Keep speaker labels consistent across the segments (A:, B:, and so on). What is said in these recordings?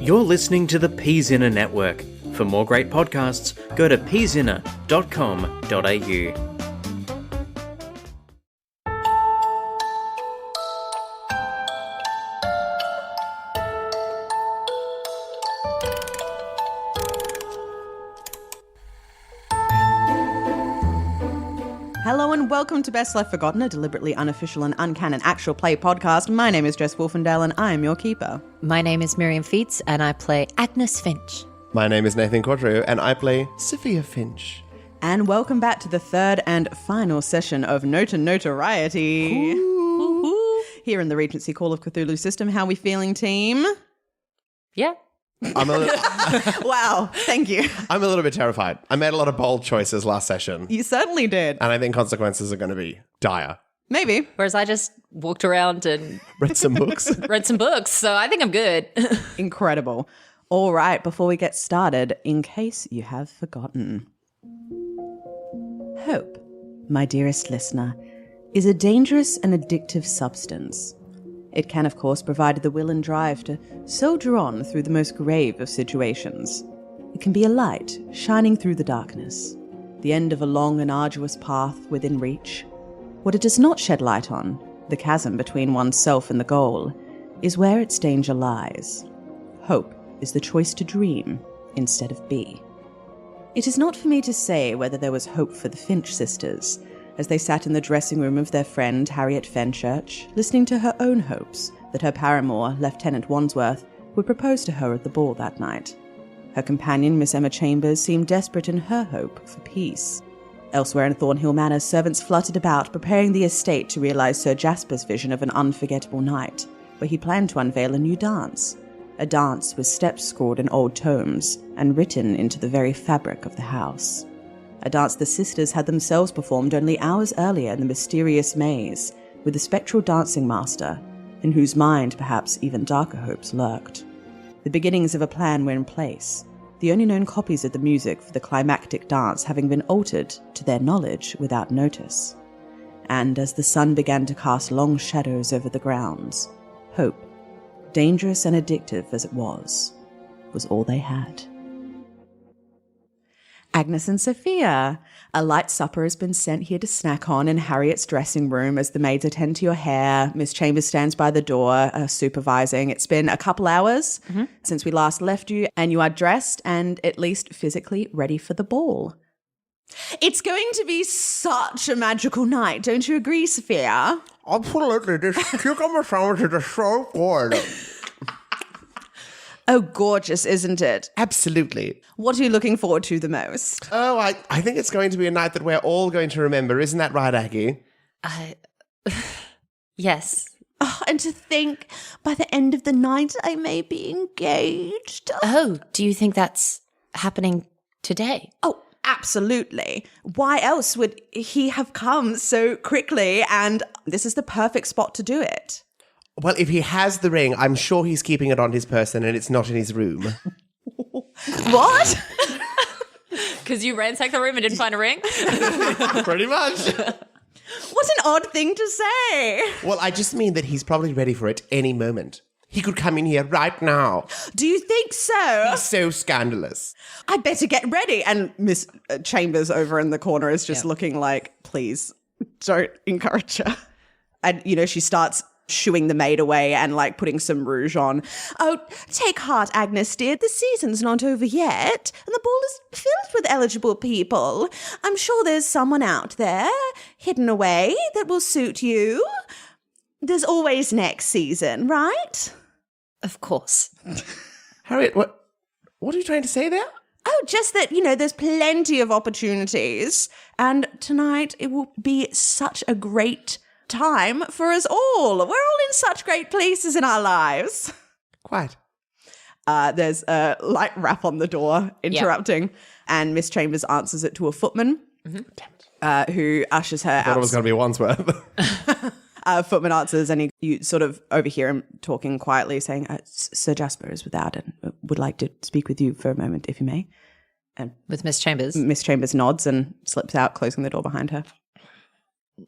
A: You're listening to the Peasinner Network. For more great podcasts, go to peasinner.com.au.
B: Hello and welcome to Best Left Forgotten, a deliberately unofficial and uncanon actual play podcast. My name is Jess Wolfendale and I am your keeper.
C: My name is Miriam Feats and I play Agnes Finch.
D: My name is Nathan Quadro and I play Sophia Finch.
B: And welcome back to the third and final session of Note Notoriety.
C: Ooh.
B: Here in the Regency Call of Cthulhu system. How are we feeling, team?
C: Yeah.
D: I'm a little,
B: Wow, thank you.
D: I'm a little bit terrified. I made a lot of bold choices last session.
B: You certainly did.
D: And I think consequences are going to be dire.
B: Maybe.
C: Whereas I just walked around and
D: Read some books.
C: read some books, so I think I'm good.
B: Incredible. All right, before we get started, in case you have forgotten. Hope, my dearest listener, is a dangerous and addictive substance. It can, of course, provide the will and drive to soldier on through the most grave of situations. It can be a light shining through the darkness, the end of a long and arduous path within reach. What it does not shed light on, the chasm between oneself and the goal, is where its danger lies. Hope is the choice to dream instead of be. It is not for me to say whether there was hope for the Finch sisters, as they sat in the dressing room of their friend Harriet Fenchurch, listening to her own hopes that her paramour, Lieutenant Wandsworth, would propose to her at the ball that night. Her companion, Miss Emma Chambers, seemed desperate in her hope for peace. Elsewhere in Thornhill Manor, servants fluttered about, preparing the estate to realise Sir Jasper's vision of an unforgettable night, where he planned to unveil a new dance. A dance with steps scored in old tomes and written into the very fabric of the house. A dance the sisters had themselves performed only hours earlier in the mysterious maze, with the spectral dancing master, in whose mind perhaps even darker hopes lurked. The beginnings of a plan were in place, the only known copies of the music for the climactic dance having been altered, to their knowledge, without notice. And as the sun began to cast long shadows over the grounds, hope, dangerous and addictive as it was all they had. Agnes and Sophia, a light supper has been sent here to snack on in Harriet's dressing room as the maids attend to your hair. Miss Chambers stands by the door, supervising. It's been a couple hours since we last left you, and you are dressed and at least physically ready for the ball. It's going to be such a magical night, don't you agree, Sophia?
D: Absolutely. This cucumber sandwich is so good.
B: Oh, gorgeous, isn't it?
D: Absolutely.
B: What are you looking forward to the most?
D: Oh, I think it's going to be a night that we're all going to remember. Isn't that right, Aggie?
C: Yes.
B: Oh, and to think, by the end of the night, I may be engaged.
C: Oh, do you think that's happening today?
B: Oh, absolutely. Why else would he have come so quickly? And this is the perfect spot to do it.
D: Well, if he has the ring, I'm sure he's keeping it on his person and it's not in his room.
B: What?
C: Because you ransacked the room and didn't find a ring?
D: Pretty much.
B: What an odd thing to say.
D: Well, I just mean that he's probably ready for it any moment. He could come in here right now.
B: Do you think so?
D: He's so scandalous.
B: I better get ready. And Miss Chambers over in the corner is just looking like, please, don't encourage her. And, she starts shooing the maid away and putting some rouge on. Oh, take heart, Agnes dear. The season's not over yet, and the ball is filled with eligible people. I'm sure there's someone out there, hidden away, that will suit you. There's always next season, right?
C: Of course.
D: Harriet, what are you trying to say there?
B: Oh, just that, there's plenty of opportunities. And tonight it will be such a great time for us all. We're all in such great places in our lives.
D: Quite.
B: There's a light rap on the door interrupting, and Miss Chambers answers it to a footman who ushers her out.
D: I thought it was going to be Wandsworth.
B: Footman answers, and you sort of overhear him talking quietly, saying, Sir Jasper is without and would like to speak with you for a moment, if you may. And
C: with Miss Chambers?
B: Miss Chambers nods and slips out, closing the door behind her.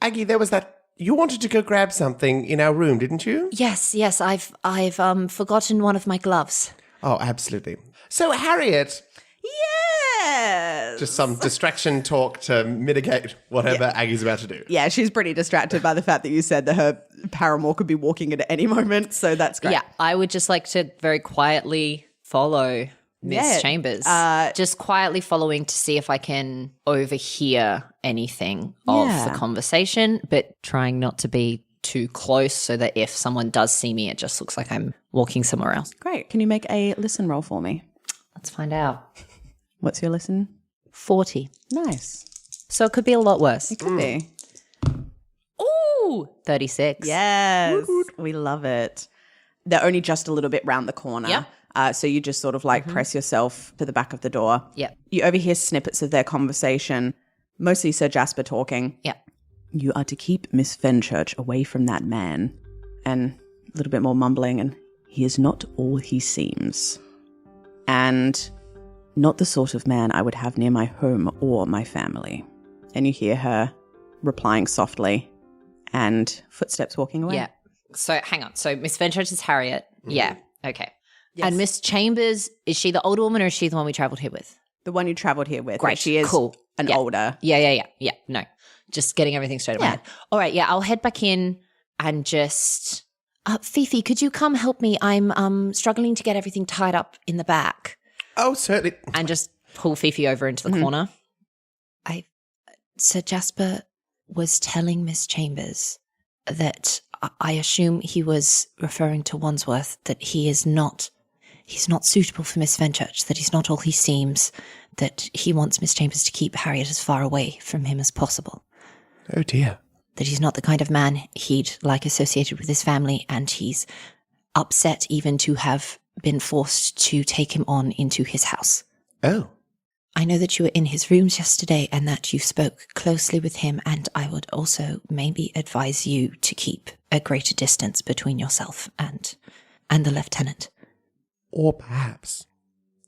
D: Aggie, there was that You wanted to go grab something in our room, didn't you?
C: Yes, I've forgotten one of my gloves.
D: Oh, absolutely. So, Harriet,
B: Yes.
D: just some distraction talk to mitigate whatever Aggie's about to do.
B: Yeah, she's pretty distracted by the fact that you said that her paramour could be walking at any moment, so that's great.
C: Yeah, I would just like to very quietly follow Miss Chambers. Just quietly following to see if I can overhear anything of the conversation, but trying not to be too close so that if someone does see me, it just looks like I'm walking somewhere else.
B: Great. Can you make a listen roll for me?
C: Let's find out.
B: What's your listen?
C: 40.
B: Nice.
C: So it could be a lot worse.
B: It could be.
C: Ooh, 36.
B: Yes. We love it. They're only just a little bit round the corner.
C: Yeah.
B: So you just sort of like press yourself to the back of the door.
C: Yeah.
B: You overhear snippets of their conversation, mostly Sir Jasper talking.
C: Yeah.
B: You are to keep Miss Fenchurch away from that man. And a little bit more mumbling, and he is not all he seems. And not the sort of man I would have near my home or my family. And you hear her replying softly and footsteps walking away.
C: Yeah. So hang on. So Miss Finches is Harriet. Yeah. Okay. Yes. And Miss Chambers, is she the older woman or is she the one we travelled here with?
B: The one you travelled here with.
C: Great.
B: She is
C: cool.
B: an older.
C: Yeah. No. Just getting everything straight in my head. All right. Yeah. I'll head back in and just Fifi, could you come help me? I'm struggling to get everything tied up in the back.
D: Oh, certainly.
C: And just pull Fifi over into the corner. Sir Jasper was telling Miss Chambers that I assume he was referring to Wandsworth, that he's not suitable for Miss Fenchurch, that he's not all he seems, that he wants Miss Chambers to keep Harriet as far away from him as possible.
D: Oh, dear.
C: That he's not the kind of man he'd like associated with his family, and he's upset even to have been forced to take him on into his house.
D: Oh.
C: I know that you were in his rooms yesterday and that you spoke closely with him, and I would also maybe advise you to keep a greater distance between yourself and the lieutenant.
D: Or perhaps.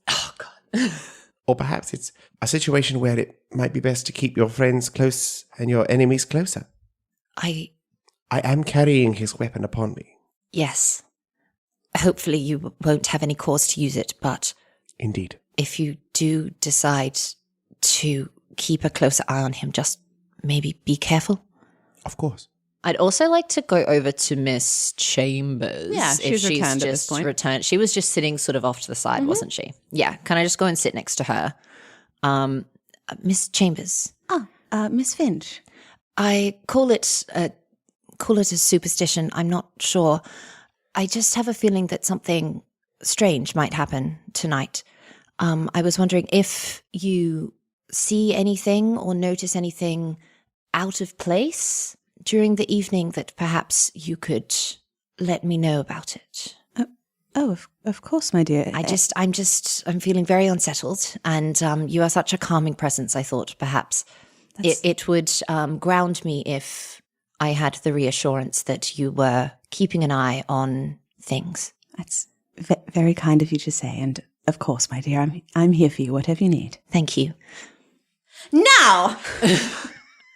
C: Oh, God.
D: Or perhaps it's a situation where it might be best to keep your friends close and your enemies closer. I am carrying his weapon upon me.
C: Yes. Hopefully you won't have any cause to use it, but...
D: Indeed.
C: If you do decide to keep a closer eye on him, just maybe be careful.
D: Of course.
C: I'd also like to go over to Miss Chambers.
B: Yeah, she's returned at this point.
C: Returned. She was just sitting sort of off to the side, wasn't she? Yeah. Can I just go and sit next to her? Miss Chambers.
B: Miss Finch.
C: I call it a superstition. I'm not sure. I just have a feeling that something strange might happen tonight. I was wondering if you see anything or notice anything out of place during the evening that perhaps you could let me know about it.
B: Of course, my dear.
C: I'm feeling very unsettled, and you are such a calming presence. I thought perhaps it would ground me if I had the reassurance that you were keeping an eye on things.
B: That's very kind of you to say, and of course, my dear, I'm here for you, whatever you need.
C: Thank you.
B: Now,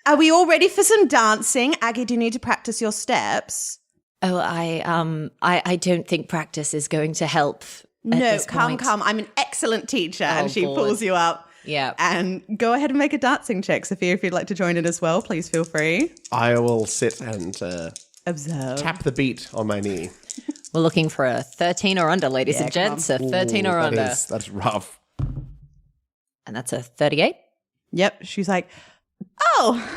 B: are we all ready for some dancing? Aggie, do you need to practice your steps?
C: Oh, I don't think practice is going to help.
B: No, come. I'm an excellent teacher. And she pulls you up.
C: Yeah.
B: And go ahead and make a dancing check, Sophia. If you'd like to join in as well, please feel free.
D: I will sit and
B: observe.
D: Tap the beat on my knee.
C: We're looking for a 13 or under, ladies and gents. A 13 or under.
D: That's rough.
C: And that's a 38?
B: Yep. She's like, oh.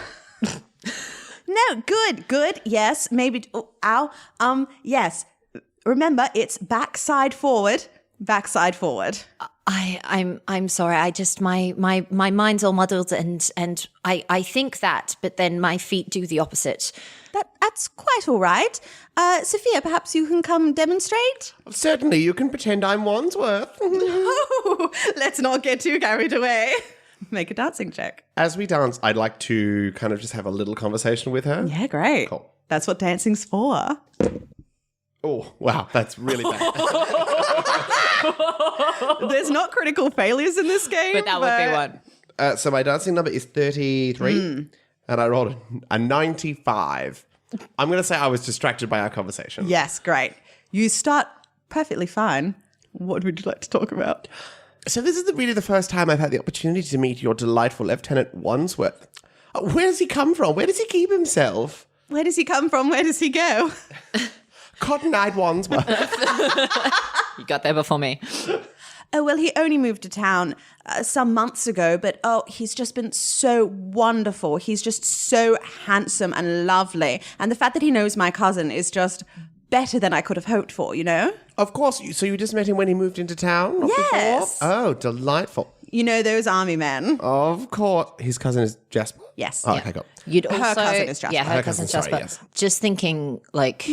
B: No, good. Yes, maybe. Oh, ow. Yes. Remember, it's backside forward.
C: I'm sorry. I just my mind's all muddled, and I think that, but then my feet do the opposite.
B: That's quite all right. Sophia, perhaps you can come demonstrate?
D: Certainly, you can pretend I'm Wandsworth.
B: No, let's not get too carried away. Make a dancing check.
D: As we dance, I'd like to kind of just have a little conversation with her.
B: Yeah, great.
D: Cool.
B: That's what dancing's for.
D: Oh, wow, that's really bad.
B: There's not critical failures in this game.
C: But that would be one.
D: So my dancing number is 33, and I rolled a 95. I'm going to say I was distracted by our conversation.
B: Yes, great. You start perfectly fine. What would you like to talk about?
D: So this is really the first time I've had the opportunity to meet your delightful Lieutenant Wandsworth. Where does he come from? Where does he keep himself?
B: Where does he come from? Where does he go?
D: Cotton-eyed Wandsworth.
E: You got there before me.
B: Oh, well, he only moved to town some months ago, but he's just been so wonderful. He's just so handsome and lovely. And the fact that he knows my cousin is just better than I could have hoped for, you know?
D: Of course. So you just met him when he moved into town? Not
B: Yes.
D: Before? Oh, delightful.
B: You know those army men?
D: Of course. His cousin is Jasper?
B: Yes.
D: Oh, okay, got it.
E: You'd
B: Her
E: also,
B: cousin is Jasper.
E: Yeah, her
D: Her
E: cousin's
D: cousin, sorry,
E: Jasper.
D: yes.
E: Just thinking, like,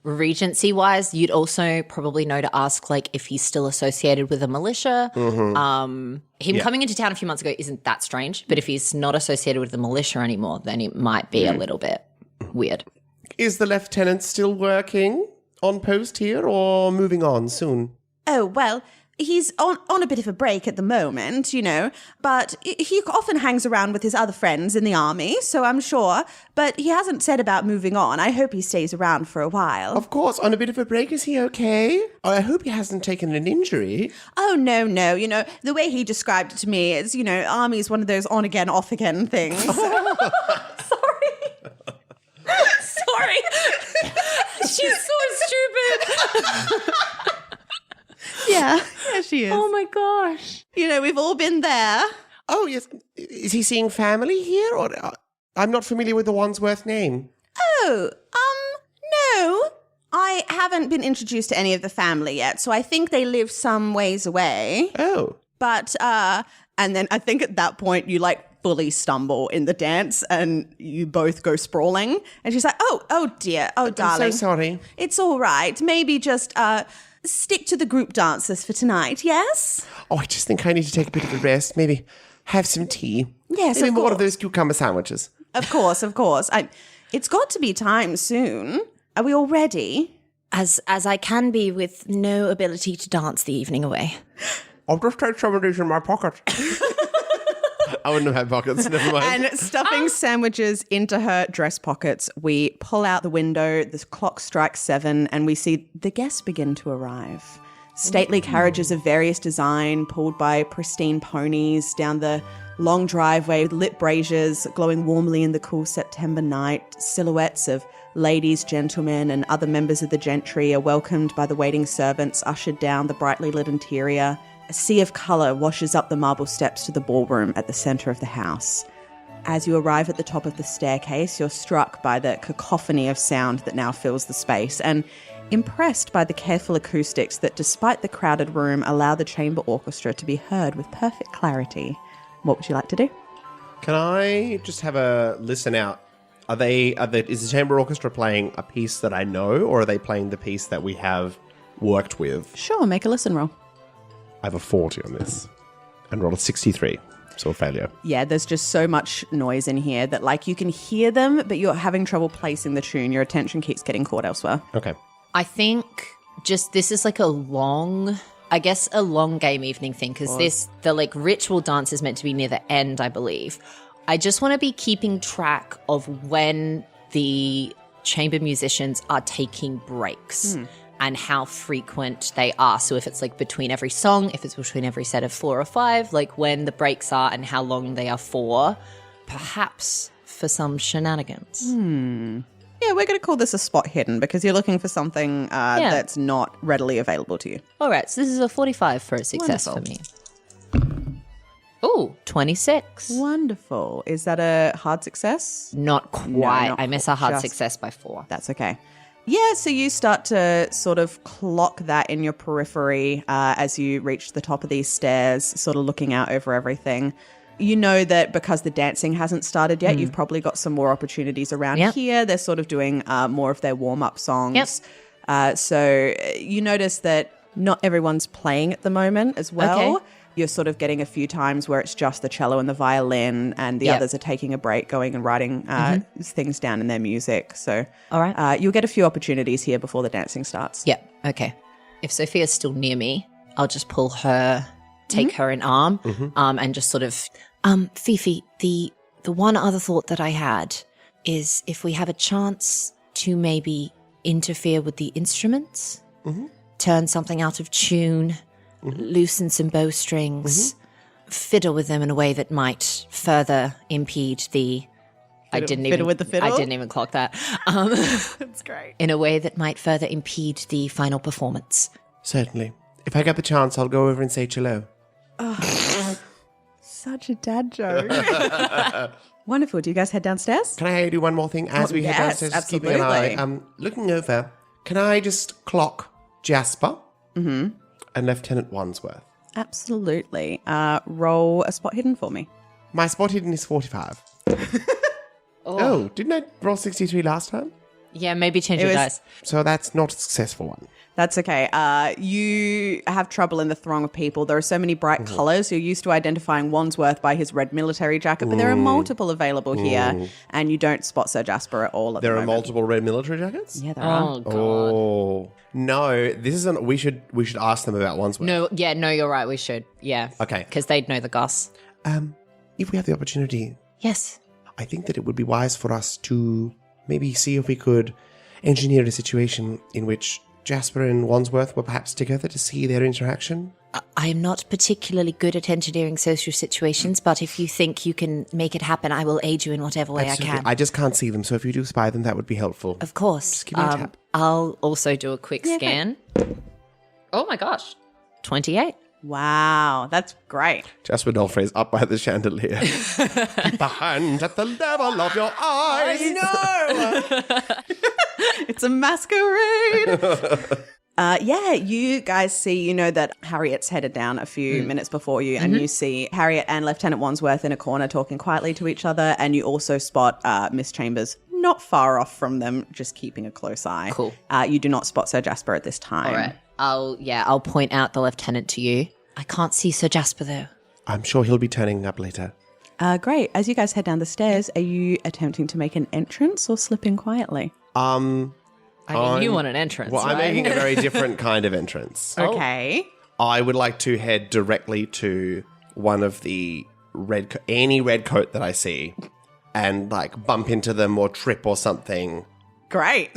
E: Regency-wise, you'd also probably know to ask, like, if he's still associated with a militia. Him coming into town a few months ago isn't that strange, but if he's not associated with the militia anymore, then it might be a little bit weird.
D: Is the lieutenant still working on post here or moving on soon?
B: Oh, well, he's on a bit of a break at the moment, you know, but he often hangs around with his other friends in the army, so I'm sure. But he hasn't said about moving on. I hope he stays around for a while.
D: Of course, on a bit of a break, is he okay? I hope he hasn't taken an injury.
B: Oh, no. You know, the way he described it to me is, you know, army is one of those on-again, off-again things. Sorry.
E: She's so stupid.
B: Yeah, she is.
E: Oh my gosh.
B: You know, we've all been there.
D: Oh, yes. Is he seeing family here? Or I'm not familiar with the Wandsworth name.
B: Oh, no. I haven't been introduced to any of the family yet, so I think they live some ways away.
D: Oh.
B: But, and then I think at that point you fully stumble in the dance and you both go sprawling. And she's like, oh dear, darling.
D: I'm so sorry.
B: It's all right. Maybe just, stick to the group dances for tonight, yes?
D: Oh, I just think I need to take a bit of a rest. Maybe have some tea.
B: Yes,
D: Maybe
B: of
D: more
B: course.
D: of those cucumber sandwiches.
B: Of course. It's got to be time soon. Are we all ready?
C: As I can be with no ability to dance the evening away.
D: I'll just take some of these in my pocket. I wouldn't have had pockets, never mind.
B: And stuffing sandwiches into her dress pockets, we pull out the window, the clock strikes 7, and we see the guests begin to arrive. Stately carriages of various design, pulled by pristine ponies down the long driveway with lit braziers glowing warmly in the cool September night. Silhouettes of ladies, gentlemen, and other members of the gentry are welcomed by the waiting servants ushered down the brightly lit interior. A sea of colour washes up the marble steps to the ballroom at the centre of the house. As you arrive at the top of the staircase, you're struck by the cacophony of sound that now fills the space and impressed by the careful acoustics that, despite the crowded room, allow the chamber orchestra to be heard with perfect clarity. What would you like to do?
D: Can I just have a listen out? Is the chamber orchestra playing a piece that I know, or are they playing the piece that we have worked with?
B: Sure, make a listen roll.
D: I have a 40 on this and rolled a 63, so a failure.
B: Yeah, there's just so much noise in here that you can hear them, but you're having trouble placing the tune. Your attention keeps getting caught elsewhere.
D: Okay.
E: I think this is like a long game evening thing because the ritual dance is meant to be near the end, I believe. I just want to be keeping track of when the chamber musicians are taking breaks. And how frequent they are. So if it's between every song, if it's between every set of 4 or 5, when the breaks are and how long they are for, perhaps for some shenanigans.
B: Yeah, we're going to call this a spot hidden because you're looking for something that's not readily available to you.
E: All right, so this is a 45 for a success
B: Wonderful.
E: for me. Ooh, 26.
B: Wonderful. Is that a hard success?
E: Not quite.
B: not
E: I miss a hard
B: just-
E: success by 4.
B: That's okay. Yeah, so you start to sort of clock that in your periphery as you reach the top of these stairs, sort of looking out over everything. You know that because the dancing hasn't started yet, you've probably got some more opportunities around here. They're sort of doing more of their warm-up songs. So you notice that not everyone's playing at the moment as well.
E: Okay.
B: You're sort of getting a few times where it's just the cello and the violin, and the others are taking a break, going and writing things down in their music. So
E: All right.
B: you'll get a few opportunities here before the dancing starts.
E: Yeah, okay. If Sophia's still near me, I'll just pull her, take her in arm, and just sort of...
C: Fifi, the one other thought that I had is if we have a chance to maybe interfere with the instruments turn something out of tune, loosen some bowstrings, fiddle with them in a way that might further impede the...
B: Fiddle with the fiddle?
E: I didn't even clock that.
B: That's great.
C: in a way that might further impede the final performance.
D: Certainly. If I get the chance, I'll go over and say hello.
B: Such a dad joke. Wonderful. Do you guys head downstairs?
D: Can I do one more thing as we head downstairs? Just keeping an eye. Looking over, can I just clock Jasper and Lieutenant Wandsworth?
B: Absolutely. Roll a spot hidden for me.
D: My spot hidden is 45. Oh, didn't I roll 63 last time?
E: Yeah, maybe change your dice.
D: So that's not a successful one.
B: That's okay. You have trouble in the throng of people. There are so many bright colours. You're used to identifying Wandsworth by his red military jacket, but there are multiple available here, and you don't spot Sir Jasper at all at the moment.
D: There are multiple red military jackets?
B: Yeah, there are.
E: Oh, God.
D: Oh. No, this isn't... We should ask them about Wandsworth.
E: No, you're right. We should. Yeah.
D: Okay.
E: Because they'd know the goss.
D: If we have the opportunity,
C: Yes.
D: I think that it would be wise for us to maybe see if we could engineer a situation in which Jasper and Wandsworth were perhaps together to see their interaction.
C: I am not particularly good at engineering social situations, but if you think you can make it happen, I will aid you in whatever way I can.
D: I just can't see them, so if you do spy them, that would be helpful.
C: Of course.
D: Just give me a tap.
E: I'll also do a quick scan. Oh, my gosh. 28.
B: Wow, that's great.
D: Jasper Dolfrey's up by the chandelier. Keep the hand at the level of your eyes.
B: It's a masquerade. You guys see, that Harriet's headed down a few minutes before you, and you see Harriet and Lieutenant Wandsworth in a corner talking quietly to each other, and you also spot Miss Chambers not far off from them, just keeping a close eye.
E: Cool.
B: You do not spot Sir Jasper at this time.
E: All right. I'll point out the lieutenant to you.
C: I can't see Sir Jasper, though.
D: I'm sure he'll be turning up later.
B: Great. As you guys head down the stairs, are you attempting to make an entrance or slip in quietly?
E: I mean, you want an entrance,
D: Well, I'm
E: right?
D: making a very different kind of entrance.
B: Okay.
D: I would like to head directly to one of the any red coat that I see and bump into them or trip or something.
B: Great.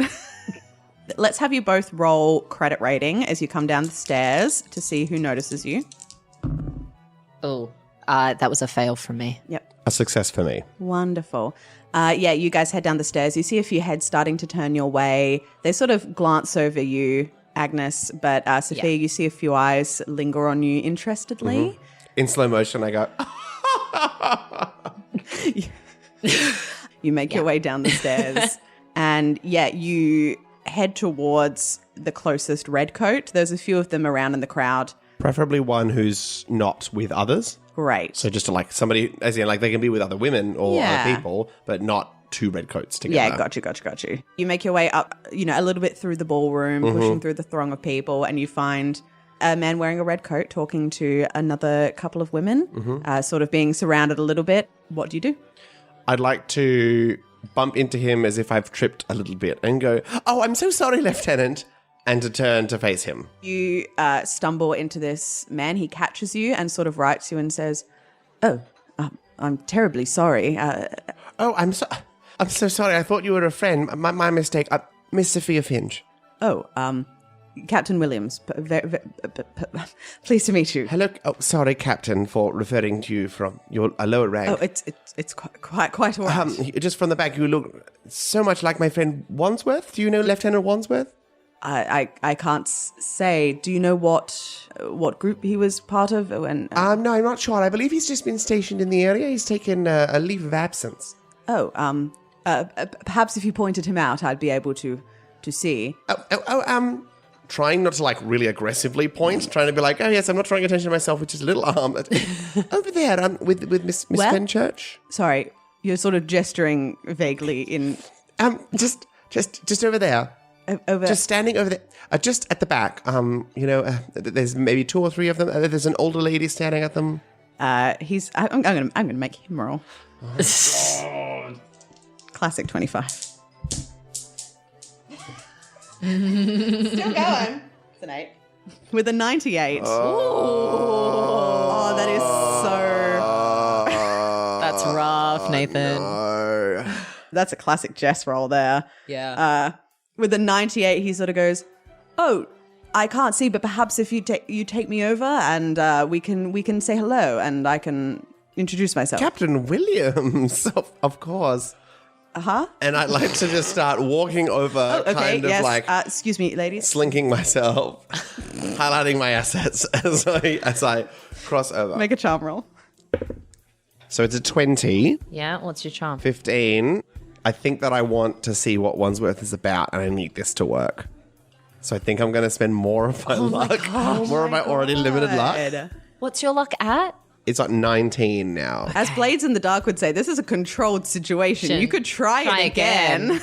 B: Let's have you both roll credit rating as you come down the stairs to see who notices you.
E: Oh, that was a fail from me.
B: Yep.
D: A success for me.
B: Wonderful. You guys head down the stairs. You see a few heads starting to turn your way. They sort of glance over you, Agnes, but Sophia, you see a few eyes linger on you interestedly.
D: In slow motion, I go,
B: You make your way down the stairs and you head towards the closest red coat. There's a few of them around in the crowd.
D: preferably one who's not with others.
B: Great.
D: So just somebody, as in they can be with other women or other people, but not two red coats together.
B: Yeah, got you. You make your way up, a little bit through the ballroom, pushing through the throng of people, and you find a man wearing a red coat talking to another couple of women, sort of being surrounded a little bit. What do you do?
D: I'd like to bump into him as if I've tripped a little bit and go, "Oh, I'm so sorry, Lieutenant," and to turn to face him.
B: You stumble into this man. He catches you and sort of rights you and says, "Oh, I'm terribly sorry."
D: Oh, I'm so sorry. I thought you were a friend. My mistake. Miss Sophia Finch.
B: Oh, Captain Williams. Pleased to meet you.
D: Hello. Oh, sorry, Captain, for referring to you from a lower rank.
B: Oh, it's quite all right.
D: Just from the back, you look so much like my friend Wandsworth. Do you know Lieutenant Wandsworth?
B: I can't say. Do you know what group he was part of?
D: No, I'm not sure. I believe he's just been stationed in the area. He's taken a leave of absence.
B: Oh, perhaps if you pointed him out, I'd be able to see.
D: Trying not to really aggressively point, trying to be like, "Oh yes, I'm not drawing attention to myself," which is a little armed. Over there, with Miss Fenchurch.
B: Sorry, you're sort of gesturing vaguely in.
D: Just over there.
B: Over.
D: Just standing over there, just at the back. There's maybe 2 or 3 of them. There's an older lady standing at them.
B: I'm gonna make him roll. Oh, classic 25. Still going. It's an 8. With a 98. Oh, that is so.
E: That's rough, Nathan.
D: No.
B: That's a classic Jess roll there.
E: Yeah.
B: With a 98, he sort of goes, "Oh, I can't see, but perhaps if you take me over and we can say hello and I can introduce myself.
D: Captain Williams, of course.
B: Uh-huh.
D: And I'd like to just start walking over, kind of like...
B: excuse me, ladies.
D: Slinking myself, highlighting my assets as I cross over.
B: Make a charm roll.
D: So it's a 20.
E: Yeah, what's your charm?
D: 15. I think that I want to see what Wandsworth is about, and I need this to work. So I think I'm going to spend more of my luck, more of my already limited luck.
E: What's your luck at?
D: It's at 19 now.
B: As Blades in the Dark would say, this is a controlled situation. You could try it again.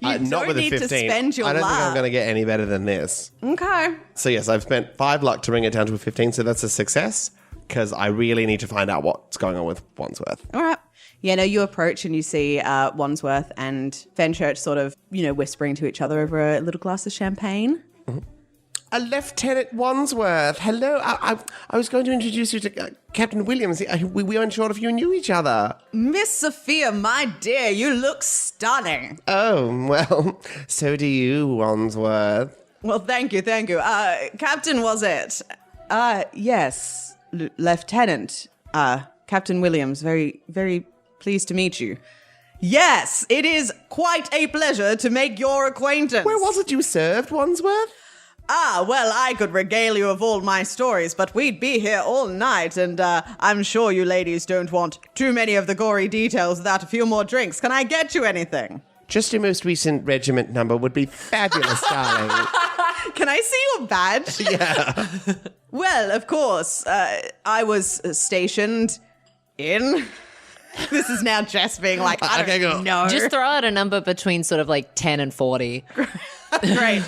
B: You
D: Not
B: don't
D: with a
B: need
D: 15.
B: to spend your
D: I don't
B: luck.
D: think I'm going to get any better than this.
B: Okay.
D: So yes, I've spent 5 luck to bring it down to a 15, so that's a success, because I really need to find out what's going on with Wandsworth.
B: All right. Yeah, no, you approach and you see Wandsworth and Fenchurch sort of, whispering to each other over a little glass of champagne.
D: Lieutenant Wandsworth. Hello. I was going to introduce you to Captain Williams. We weren't sure if you knew each other.
B: Miss Sophia, my dear, you look stunning.
D: Oh, well, so do you, Wandsworth.
B: Well, thank you. Captain, was it? Yes, Lieutenant. Captain Williams, very, very pleased to meet you. Yes, it is quite a pleasure to make your acquaintance.
D: Where was it you served, Wandsworth?
B: Well, I could regale you of all my stories, but we'd be here all night, and I'm sure you ladies don't want too many of the gory details without a few more drinks. Can I get you anything?
D: Just your most recent regiment number would be fabulous, darling.
B: Can I see your badge?
D: Yeah.
B: Well, of course. I was stationed in... This is now Jess being like, I don't know.
E: Just throw out a number between sort of like 10 and 40.
B: Great.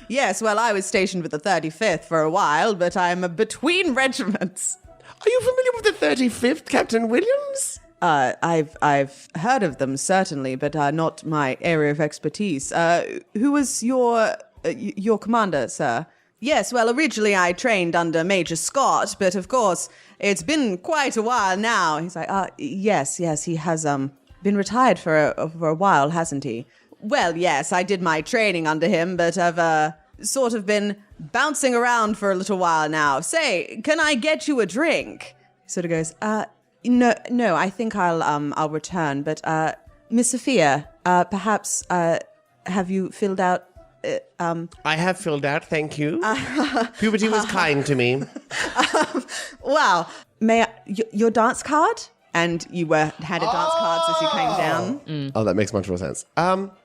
B: Yes, well, I was stationed with the 35th for a while, but I'm between regiments.
D: Are you familiar with the 35th, Captain Williams?
B: I've heard of them, certainly, but not my area of expertise. Who was your commander, sir? Yes, well, originally I trained under Major Scott, but of course, it's been quite a while now. He's like, yes, he has been retired for a while, hasn't he? Well, yes, I did my training under him, but I've sort of been bouncing around for a little while now. Say, can I get you a drink? He sort of goes, no, I think I'll return. But Miss Sophia, perhaps have you filled out?
D: I have filled out, thank you. Puberty was kind to me.
B: Wow, may your dance card? And you were handed dance cards as you came down.
D: Oh, that makes much more sense.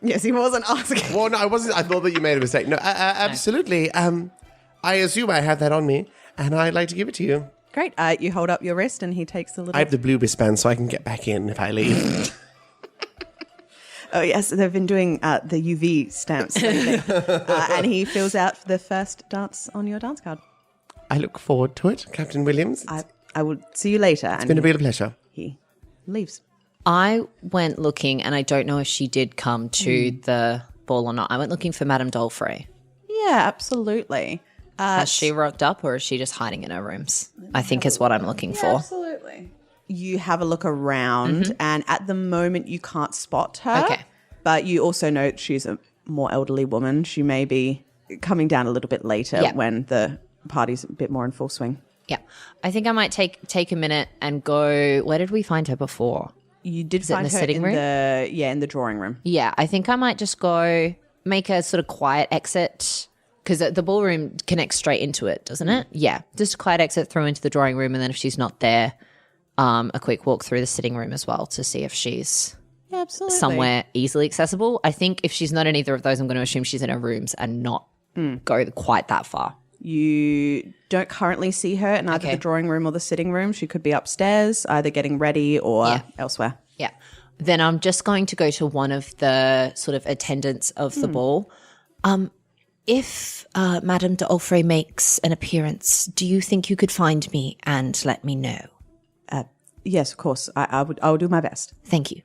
B: Yes, he wasn't asking.
D: Well, no, I wasn't. I thought that you made a mistake. No, absolutely. I assume I have that on me, and I'd like to give it to you.
B: Great. You hold up your wrist, and he takes the little...
D: I have the blue wristband, so I can get back in if I leave.
B: Oh, yes, they've been doing the UV stamps. And he fills out the first dance on your dance card.
D: I look forward to it, Captain Williams.
B: I will see you later.
D: It's been a real pleasure.
B: He leaves.
E: I went looking, and I don't know if she did come to the ball or not. I went looking for Madame Dolfrey.
B: Yeah, absolutely.
E: Has she rocked up, or is she just hiding in her rooms? I think is what I'm looking for.
B: Absolutely. You have a look around, and at the moment you can't spot her.
E: Okay.
B: But you also know she's a more elderly woman. She may be coming down a little bit later when the party's a bit more in full swing.
E: Yeah. I think I might take a minute and go, where did we find her before?
B: You did
E: Is it in
B: find
E: the
B: her
E: sitting room?
B: in the drawing room.
E: Yeah, I think I might just go make a sort of quiet exit, because the ballroom connects straight into it, doesn't it? Yeah, just a quiet exit through into the drawing room, and then if she's not there, a quick walk through the sitting room as well to see if she's
B: Absolutely.
E: somewhere easily accessible. I think if she's not in either of those, I'm going to assume she's in her rooms and not go quite that far.
B: You don't currently see her in either the drawing room or the sitting room. She could be upstairs, either getting ready or elsewhere.
E: Yeah. Then I'm just going to go to one of the sort of attendants of the ball. If Madame d'Olfray makes an appearance, do you think you could find me and let me know?
B: Yes, of course. I will do my best.
E: Thank you.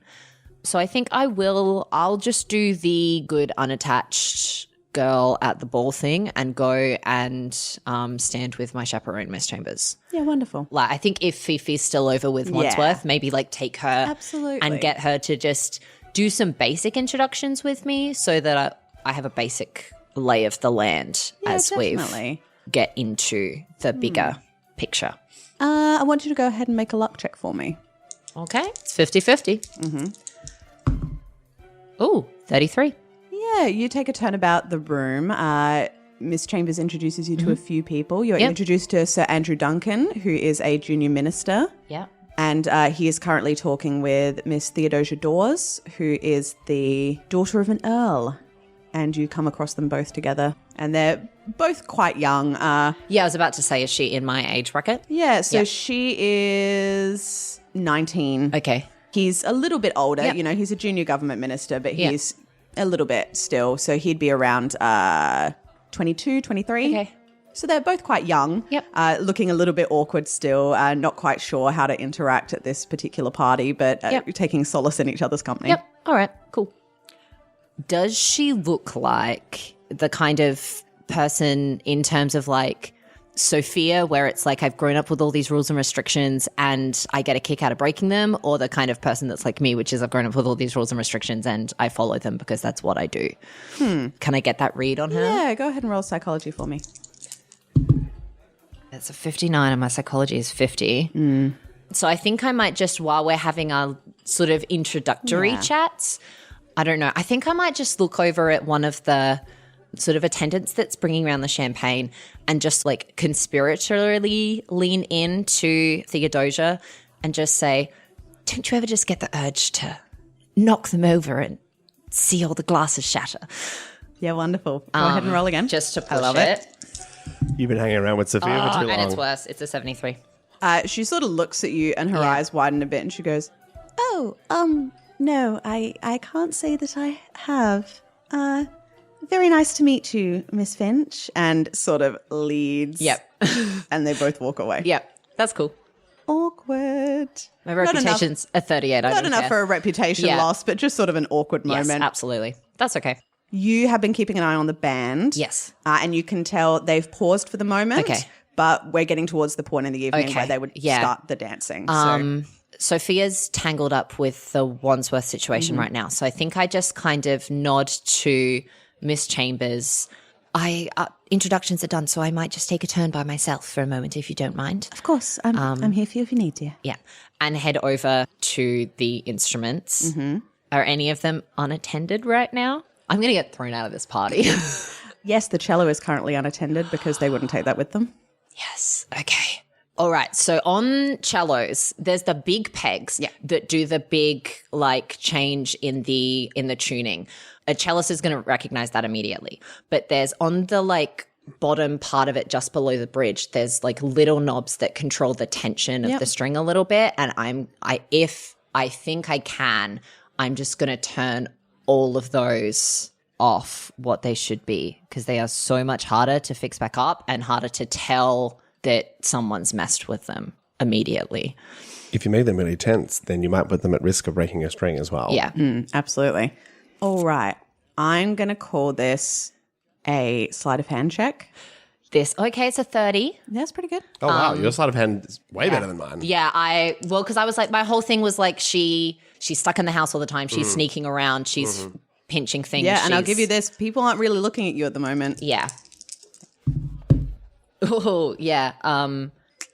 E: So I think I'll just do the good unattached girl at the ball thing and go and stand with my chaperone, Miss Chambers.
B: Yeah, wonderful.
E: Like, I think if Fifi's still over with Wandsworth, maybe like take her and get her to just do some basic introductions with me so that I have a basic lay of the land as
B: definitely.
E: we get into the bigger picture.
B: I want you to go ahead and make a luck check for me.
E: Okay, it's 50-50. Ooh, 33.
B: Yeah, you take a turn about the room. Miss Chambers introduces you to a few people. You're introduced to Sir Andrew Duncan, who is a junior minister.
E: Yeah.
B: And he is currently talking with Miss Theodosia Dawes, who is the daughter of an earl. And you come across them both together. And they're both quite young.
E: Yeah, I was about to say, is she in my age bracket?
B: Yeah, so she is 19.
E: Okay.
B: He's a little bit older. You know, he's a junior government minister, but he's a little bit still. So he'd be around 22, 23.
E: Okay.
B: So they're both quite young, looking a little bit awkward still, not quite sure how to interact at this particular party, but taking solace in each other's company.
E: Yep. All right, cool. Does she look like the kind of person in terms of like Sophia, where it's like I've grown up with all these rules and restrictions and I get a kick out of breaking them, or the kind of person that's like me, which is I've grown up with all these rules and restrictions and I follow them because that's what I do? Can I get that read on her?
B: Yeah, go ahead and roll psychology for me.
E: It's a 59 and my psychology is 50. So I think I might just, while we're having our sort of introductory chats, I don't know, I think I might just look over at one of the sort of attendants that's bringing around the champagne and just like conspiratorially lean into Theodosia and just say, don't you ever just get the urge to knock them over and see all the glasses shatter?
B: Yeah, wonderful. Go ahead and roll again.
E: Just to push
B: I love
E: it.
D: You've been hanging around with Sophia for too long.
E: And it's worse. It's a 73.
B: She sort of looks at you and her eyes widen a bit and she goes, oh, no, I can't say that I have. Very nice to meet you, Miss Finch. And sort of leads.
E: Yep.
B: And they both walk away.
E: Yep. That's cool.
B: Awkward.
E: My reputation's a 38.
B: Not enough for a reputation loss, but just sort of an awkward moment.
E: Yes, absolutely. That's okay.
B: You have been keeping an eye on the band.
E: Yes.
B: And you can tell they've paused for the moment. Okay. But we're getting towards the point in the evening where they would start the dancing.
E: Sophia's tangled up with the Wandsworth situation right now. So I think I just kind of nod to Miss Chambers. Introductions are done, so I might just take a turn by myself for a moment, if you don't mind.
B: Of course. I'm here for you if you need to.
E: Yeah. And head over to the instruments. Are any of them unattended right now? I'm going to get thrown out of this party.
B: Yes, the cello is currently unattended because they wouldn't take that with them.
E: Yes. Okay. All right. So on cellos, there's the big pegs that do the big like change in the tuning. A cellist is going to recognize that immediately. But there's on the like bottom part of it, just below the bridge, there's like little knobs that control the tension of the string a little bit. And if I think I can, I'm just going to turn all of those off what they should be, because they are so much harder to fix back up and harder to tell that someone's messed with them immediately.
D: If you make them really tense, then you might put them at risk of breaking a string as well.
E: Yeah.
B: Absolutely. All right. I'm going to call this a sleight of hand check.
E: It's a 30.
B: That's pretty good.
D: Oh, wow. Your sleight of hand is way better than mine.
E: Yeah, because I was like, my whole thing was like she's stuck in the house all the time. She's sneaking around. She's pinching things.
B: Yeah, and I'll give you this. People aren't really looking at you at the moment.
E: Yeah. Oh, yeah.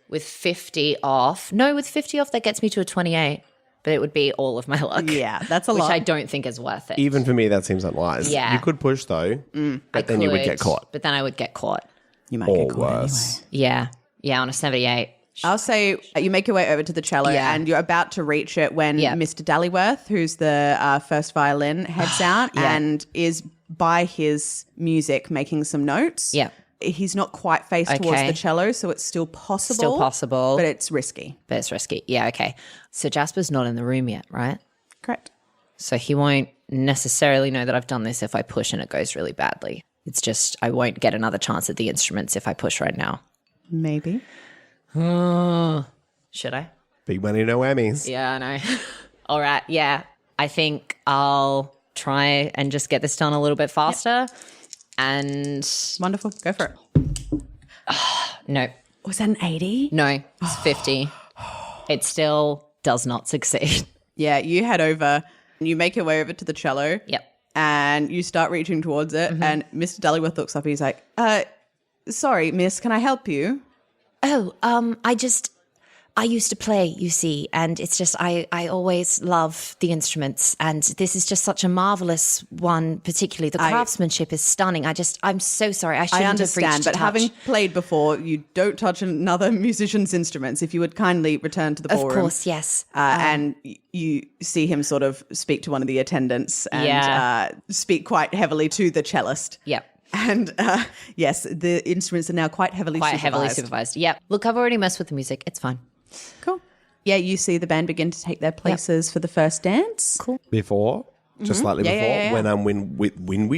E: With 50 off. No, with 50 off, that gets me to a 28. But it would be all of my luck.
B: Yeah, that's a lot.
E: Which I don't think is worth it.
D: Even for me, that seems unwise.
E: Yeah.
D: You could push, though, but then you would get caught.
E: But then I would get caught.
B: You might get caught
D: worse.
B: anyway.
E: Yeah. Yeah, on a 78.
B: I'll say you make your way over to the cello and you're about to reach it when Mr. Dallyworth, who's the first violin, heads out and is by his music making some notes.
E: Yeah.
B: He's not quite faced towards the cello, so it's still possible. But it's risky.
E: Yeah, okay. So Jasper's not in the room yet, right?
B: Correct.
E: So he won't necessarily know that I've done this if I push and it goes really badly. It's just I won't get another chance at the instruments if I push right now.
B: Maybe.
E: Should I?
D: Big money, no whammies.
E: Yeah, I know. All right, yeah. I think I'll try and just get this done a little bit faster. And
B: wonderful. Go for it.
E: No.
B: Was that an 80?
E: No, it's 50. It still does not succeed.
B: Yeah, you head over and you make your way over to the cello.
E: Yep.
B: and you start reaching towards it, and Mr. Dullyworth looks up and he's like, sorry, miss, can I help you?
C: Oh, I used to play, you see, and it's just I always love the instruments, and this is just such a marvelous one. Particularly, the craftsmanship is stunning. I'm so sorry. I shouldn't have reached
B: but
C: touch.
B: having played before, you don't touch another musician's instruments. If you would kindly return to the ballroom,
C: of course, yes.
B: And you see him sort of speak to one of the attendants and speak quite heavily to the cellist.
E: Yep.
B: And yes, the instruments are now quite heavily supervised.
E: Yep. Look, I've already messed with the music. It's fine.
B: Cool. Yeah, you see the band begin to take their places for the first dance.
C: Cool.
D: Before, just slightly before,
B: yeah.
D: when I'm with when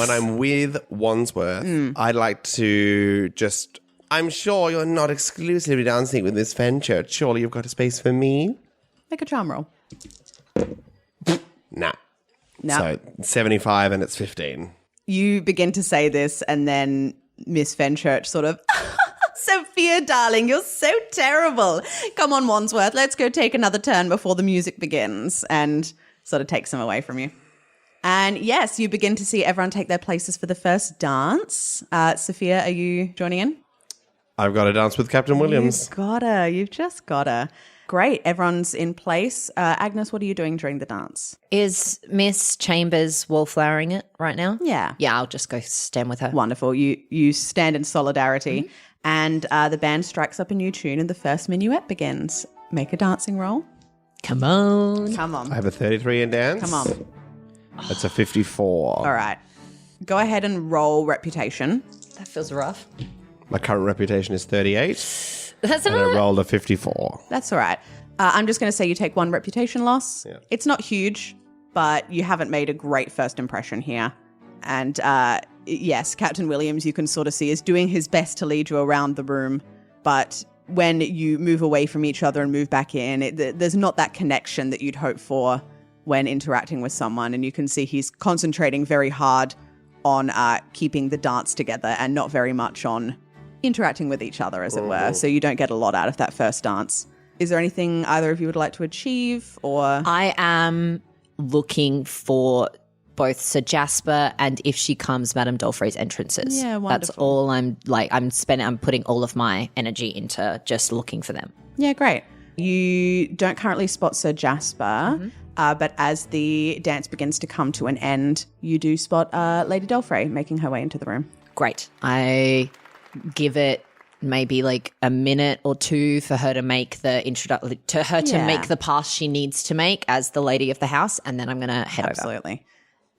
D: I'm with Wandsworth, I'd like to just. I'm sure you're not exclusively dancing with Miss Finchurch. Surely you've got a space for me.
B: Make a charm roll.
D: Nah.
B: No.
D: So 75 and it's 15.
B: You begin to say this, and then Miss Fenchurch sort of, Sophia, darling, you're so terrible. Come on, Wandsworth, let's go take another turn before the music begins, and sort of takes them away from you. And yes, you begin to see everyone take their places for the first dance. Sophia, are you joining in?
D: I've got to dance with Captain Williams.
B: You've just gotta. Great, everyone's in place. Agnes, what are you doing during the dance?
E: Is Miss Chambers wallflowering it right now?
B: Yeah.
E: Yeah, I'll just go stand with her.
B: Wonderful. You stand in solidarity, and the band strikes up a new tune, and the first minuet begins. Make a dancing roll.
E: Come on.
D: I have a 33 in dance.
B: Come on.
D: That's a 54.
B: All right. Go ahead and roll reputation.
E: That feels rough.
D: My current reputation is 38.
E: That's
D: And I rolled a 54.
B: That's all right. I'm just going to say you take 1 reputation loss.
D: Yeah.
B: It's not huge, but you haven't made a great first impression here. And yes, Captain Williams, you can sort of see, is doing his best to lead you around the room. But when you move away from each other and move back in, there's not that connection that you'd hope for when interacting with someone. And you can see he's concentrating very hard on keeping the dance together and not very much on interacting with each other, as it were. So you don't get a lot out of that first dance. Is there anything either of you would like to achieve, or?
E: I am looking for both Sir Jasper and, if she comes, Madame Dolfrey's entrances.
B: Yeah, wonderful.
E: That's all I'm putting all of my energy into just looking for them.
B: Yeah, great. You don't currently spot Sir Jasper, but as the dance begins to come to an end, you do spot Lady Dolfrey making her way into the room.
E: Great. I give it maybe like a minute or two for her to make the to make the pass she needs to make as the lady of the house, and then I'm going to head over.
B: Absolutely.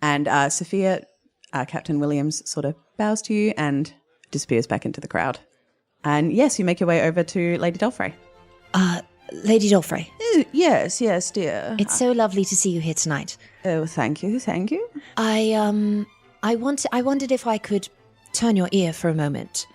B: And Sophia, Captain Williams sort of bows to you and disappears back into the crowd. And yes, you make your way over to Lady Dolfrey.
C: Lady Dolfrey.
B: Yes, dear.
C: It's so lovely to see you here tonight.
B: Oh, thank you.
C: I wondered if I could turn your ear for a moment.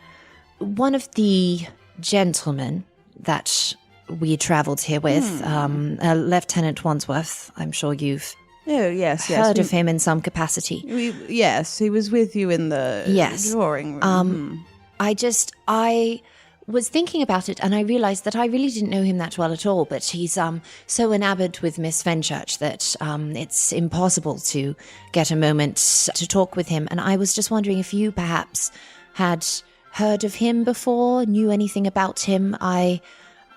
C: One of the gentlemen that we travelled here with, Lieutenant Wandsworth, I'm sure you've heard of him in some capacity.
B: Yes, he was with you in the drawing room.
C: I was thinking about it, and I realised that I really didn't know him that well at all, but he's so enamoured with Miss Fenchurch that it's impossible to get a moment to talk with him. And I was just wondering if you perhaps had heard of him before, knew anything about him. I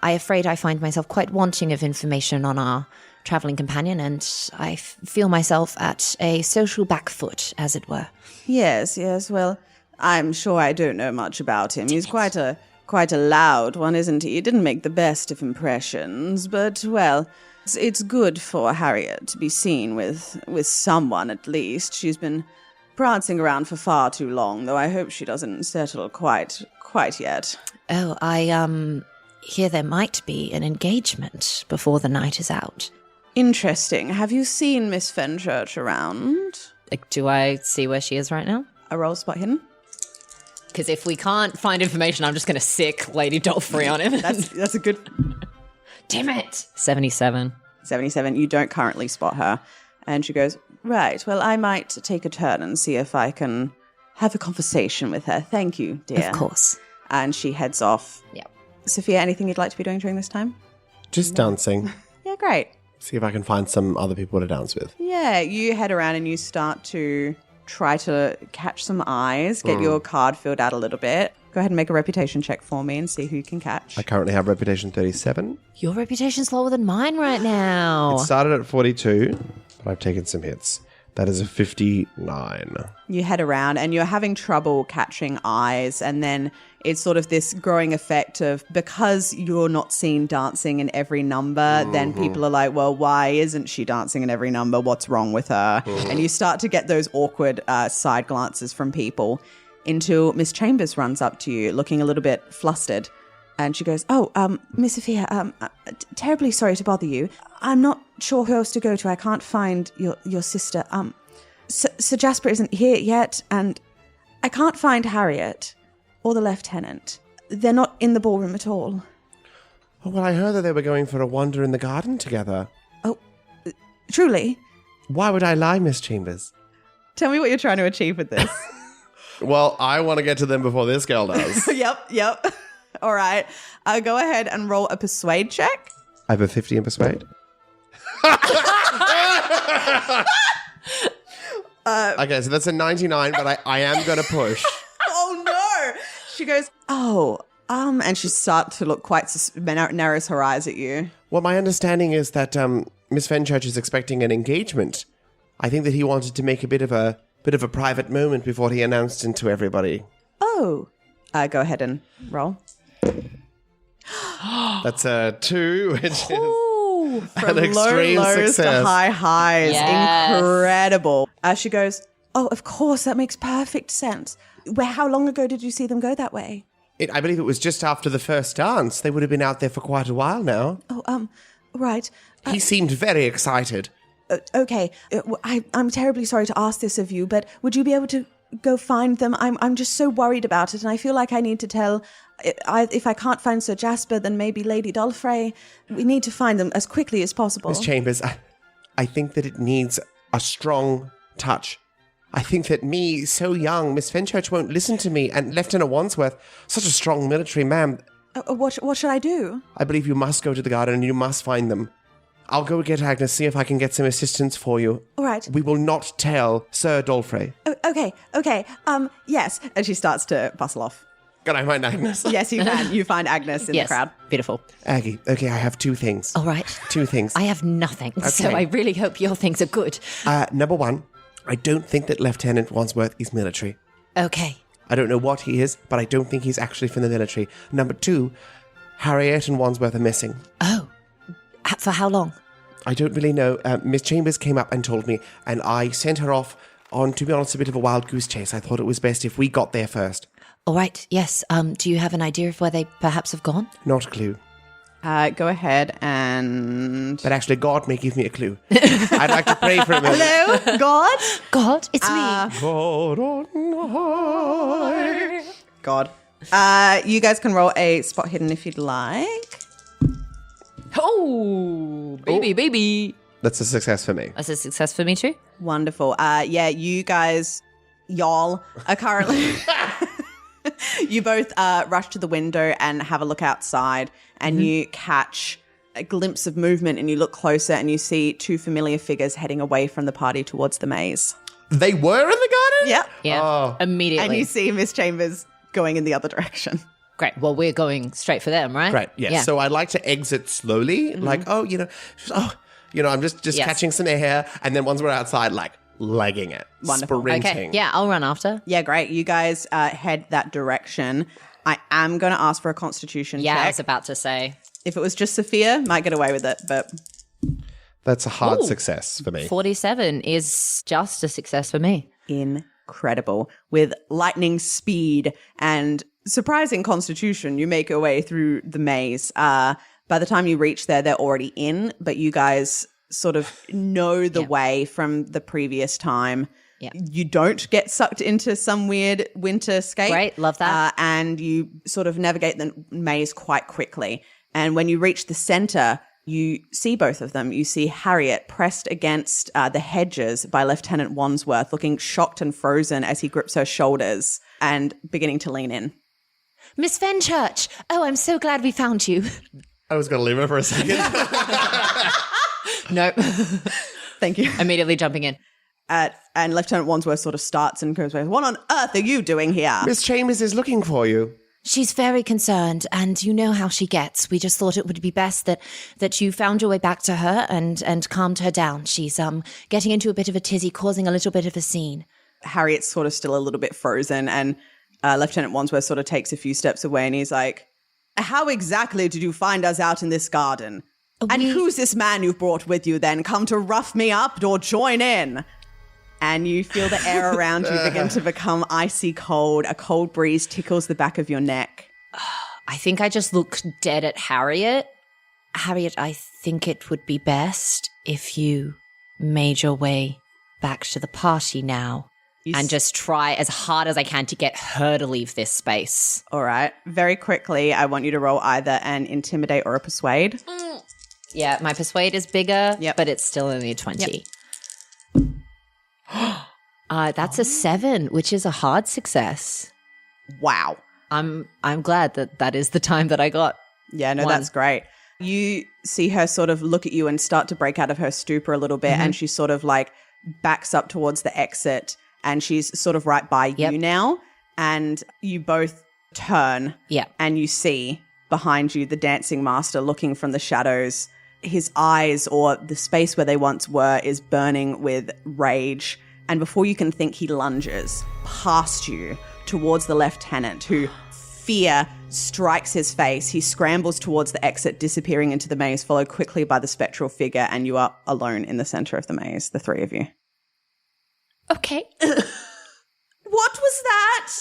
C: afraid I find myself quite wanting of information on our travelling companion, and I feel myself at a social back foot, as it were.
B: Yes. Well, I'm sure I don't know much about him. He's quite a loud one, isn't he? He didn't make the best of impressions, but, well, it's good for Harriet to be seen with someone at least. She's been prancing around for far too long, though I hope she doesn't settle quite yet.
C: Oh, I hear there might be an engagement before the night is out.
B: Interesting. Have you seen Miss Fenchurch around?
E: Like, do I see where she is right now?
B: A roll spot hidden?
E: Because if we can't find information, I'm just going to sick Lady Dolfrey on him.
B: That's a good...
E: Damn it. 77.
B: 77. You don't currently spot her. And she goes, right, well, I might take a turn and see if I can have a conversation with her. Thank you, dear.
C: Of course.
B: And she heads off.
E: Yep.
B: Sophia, anything you'd like to be doing during this time?
D: Just dancing.
B: Yeah, great.
D: See if I can find some other people to dance with.
B: Yeah, you head around and you start to try to catch some eyes, get your card filled out a little bit. Go ahead and make a reputation check for me and see who you can catch.
D: I currently have reputation 37.
E: Your reputation's lower than mine right now.
D: It started at 42, but I've taken some hits. That is a 59.
B: You head around and you're having trouble catching eyes, and then it's sort of this growing effect of, because you're not seen dancing in every number, then people are like, well, why isn't she dancing in every number? What's wrong with her? And you start to get those awkward side glances from people until Miss Chambers runs up to you looking a little bit flustered. And she goes, Miss Sophia, terribly sorry to bother you. I'm not sure who else to go to. I can't find your sister. Sir Jasper isn't here yet, and I can't find Harriet or the lieutenant. They're not in the ballroom at all.
D: Oh, well, I heard that they were going for a wander in the garden together.
B: Oh, truly?
D: Why would I lie, Miss Chambers?
B: Tell me what you're trying to achieve with this.
D: Well, I want to get to them before this girl does.
B: Yep. All right. Go ahead and roll a persuade check.
D: I have a 50 in persuade. Okay, so that's a 99, but I am going to push.
B: Oh, no. She goes, and she starts to look quite, narrows her eyes at you.
D: Well, my understanding is that Miss Finchurch is expecting an engagement. I think that he wanted to make a bit of a private moment before he announced it to everybody.
B: Oh. Go ahead and roll.
D: That's a 2, which is
B: From
D: an extreme
B: low lows
D: success.
B: to high highs.
E: Yes.
B: Incredible. She goes, oh, of course, that makes perfect sense. How long ago did you see them go that way?
D: I believe it was just after the first dance. They would have been out there for quite a while now.
B: Oh, right.
D: He seemed very excited.
B: Okay. I'm terribly sorry to ask this of you, but would you be able to go find them? I'm just so worried about it, and I feel like I need to tell. If I can't find Sir Jasper, then maybe Lady Dulfrey. We need to find them as quickly as possible.
D: Miss Chambers, I think that it needs a strong touch. I think that me, so young, Miss Finchurch won't listen to me, and Lieutenant Wandsworth, such a strong military man.
B: What should I do?
D: I believe you must go to the garden and you must find them. I'll go get Agnes, see if I can get some assistance for you.
B: All right.
D: We will not tell Sir Dulfrey.
B: Okay. Yes. And she starts to bustle off.
D: Can I find Agnes?
B: Yes, you can. You find Agnes in the crowd.
E: Beautiful.
D: Aggie, okay, I have 2 things.
E: All right.
D: 2 things.
E: I have nothing, so I really hope your things are good.
D: Number 1, I don't think that Lieutenant Wandsworth is military.
E: Okay.
D: I don't know what he is, but I don't think he's actually from the military. Number 2, Harriet and Wandsworth are missing.
E: Oh. For how long?
D: I don't really know. Miss Chambers came up and told me, and I sent her off on, to be honest, a bit of a wild goose chase. I thought it was best if we got there first.
E: All right. Yes. Do you have an idea of where they perhaps have gone?
D: Not a clue.
B: Go ahead and...
D: But actually, God may give me a clue. I'd like to pray for a minute.
B: Hello, God?
E: God, it's me.
D: God on high.
B: God. You guys can roll a spot hidden if you'd like.
E: Oh, baby.
D: That's a success for me.
E: That's a success for me too.
B: Wonderful. You guys, y'all, are currently... You both rush to the window and have a look outside, and you catch a glimpse of movement, and you look closer and you see 2 familiar figures heading away from the party towards the maze.
D: They were in the garden?
B: Yep.
E: Yeah.
D: Oh.
E: Immediately.
B: And you see Miss Chambers going in the other direction.
E: Great. Well, we're going straight for them, right?
D: Right, yes.
E: Yeah.
D: So I'd like to exit slowly, like, I'm just
E: Yes.
D: catching some air, and then once we're outside, like, legging it.
B: Wonderful.
D: Sprinting.
E: Okay. Yeah, I'll run after.
B: Yeah, great. You guys head that direction. I am going to ask for a constitution
E: Yeah,
B: check.
E: I was about to say.
B: If it was just Sophia, might get away with it, but...
D: That's a hard
E: Ooh.
D: success for me.
E: 47 is just a success for me.
B: Incredible. With lightning speed and surprising constitution, you make your way through the maze. By the time you reach there, they're already in, but you guys sort of know the way from the previous time.
E: Yeah.
B: You don't get sucked into some weird winter scape.
E: Great, love that.
B: And you sort of navigate the maze quite quickly. And when you reach the center, you see both of them. You see Harriet pressed against the hedges by Lieutenant Wandsworth, looking shocked and frozen as he grips her shoulders and beginning to lean in.
E: Miss Fenchurch! Oh, I'm so glad we found you.
D: I was going to leave her for a second.
E: Nope.
B: Thank you.
E: Immediately jumping in.
B: And Lieutenant Wandsworth sort of starts and goes, what on earth are you doing here?
D: Miss Chambers is looking for you.
C: She's very concerned, and you know how she gets. We just thought it would be best that you found your way back to her and calmed her down. She's getting into a bit of a tizzy, causing a little bit of a scene.
B: Harriet's sort of still a little bit frozen, and Lieutenant Wandsworth sort of takes a few steps away, and he's like, how exactly did you find us out in this garden? And who's this man you've brought with you then? Come to rough me up or join in? And you feel the air around you begin to become icy cold. A cold breeze tickles the back of your neck.
E: I think I just look dead at Harriet.
C: Harriet, I think it would be best if you made your way back to the party now.
E: And just try as hard as I can to get her to leave this space.
B: All right. Very quickly, I want you to roll either an intimidate or a persuade.
E: Yeah, my persuade is bigger,
B: Yep.
E: but it's still only a 20. That's a 7, which is a hard success.
B: Wow.
E: I'm glad that is the time that I got.
B: Yeah, no,
E: One.
B: that's great. You see her sort of look at you and start to break out of her stupor a little bit, and she sort of like backs up towards the exit, and she's sort of right by you now, and you both turn and you see behind you the dancing master looking from the shadows. His eyes, or the space where they once were, is burning with rage, and before you can think, he lunges past you towards the lieutenant, who fear strikes his face. He scrambles towards the exit, disappearing into the maze, followed quickly by the spectral figure, and you are alone in the center of the maze, the three of you.
E: Okay.
B: What was that?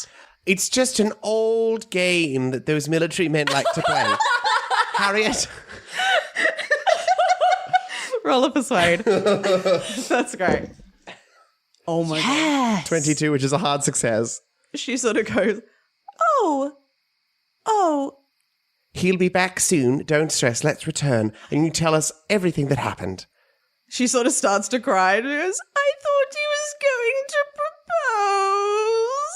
D: It's just an old game that those military men like to play. Harriet.
B: Roll a persuade. That's great. Oh my god.
D: 22, which is a hard success.
B: She sort of goes, oh.
D: He'll be back soon. Don't stress. Let's return. And you tell us everything that happened.
B: She sort of starts to cry and goes, I thought he was going to propose.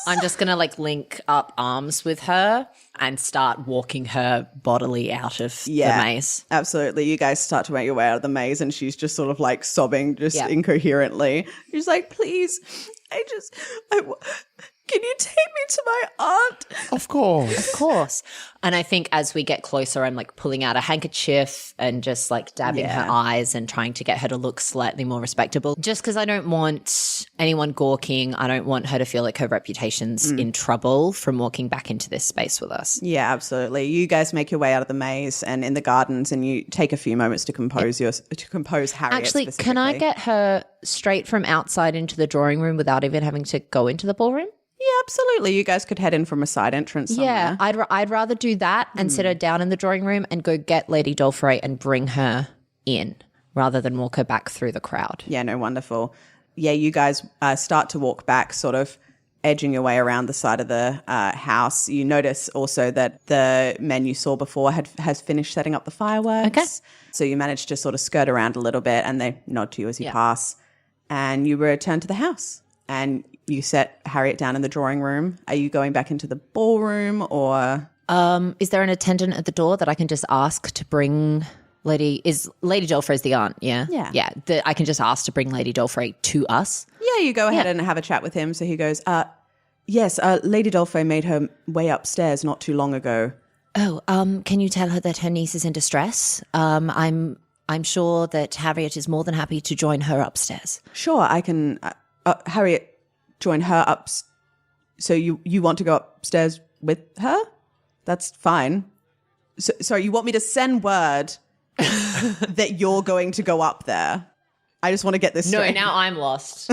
E: I'm just going to like link up arms with her and start walking her bodily out of the maze.
B: Absolutely. You guys start to make your way out of the maze, and she's just sort of like sobbing just incoherently. She's like, please, can you take me to my aunt?
D: Of course.
E: Of course. And I think as we get closer, I'm like pulling out a handkerchief and just like dabbing her eyes and trying to get her to look slightly more respectable. Just because I don't want anyone gawking. I don't want her to feel like her reputation's in trouble from walking back into this space with us.
B: Yeah, absolutely. You guys make your way out of the maze and in the gardens, and you take a few moments to compose Harriet.
E: Actually, can I get her straight from outside into the drawing room without even having to go into the ballroom?
B: Yeah, absolutely. You guys could head in from a side entrance somewhere.
E: Yeah, I'd rather do that and sit her down in the drawing room and go get Lady Dolfrey and bring her in rather than walk her back through the crowd.
B: Yeah, no, wonderful. Yeah, you guys start to walk back, sort of edging your way around the side of the house. You notice also that the men you saw before has finished setting up the fireworks.
E: Okay.
B: So you managed to sort of skirt around a little bit, and they nod to you as you pass. And you return to the house. And you set Harriet down in the drawing room. Are you going back into the ballroom, or?
E: Is there an attendant at the door that I can just ask to bring Lady Dolfrey's the aunt, yeah?
B: Yeah.
E: Yeah, I can just ask to bring Lady Dolfrey to us.
B: Yeah, you go ahead and have a chat with him. So he goes, yes, Lady Dolfrey made her way upstairs not too long ago.
C: Oh, can you tell her that her niece is in distress? I'm sure that Harriet is more than happy to join her upstairs.
B: Sure, I can... Harriet, join her up. So you want to go upstairs with her? That's fine. Sorry, you want me to send word that you're going to go up there? I just want to get this straight.
E: No, now I'm lost.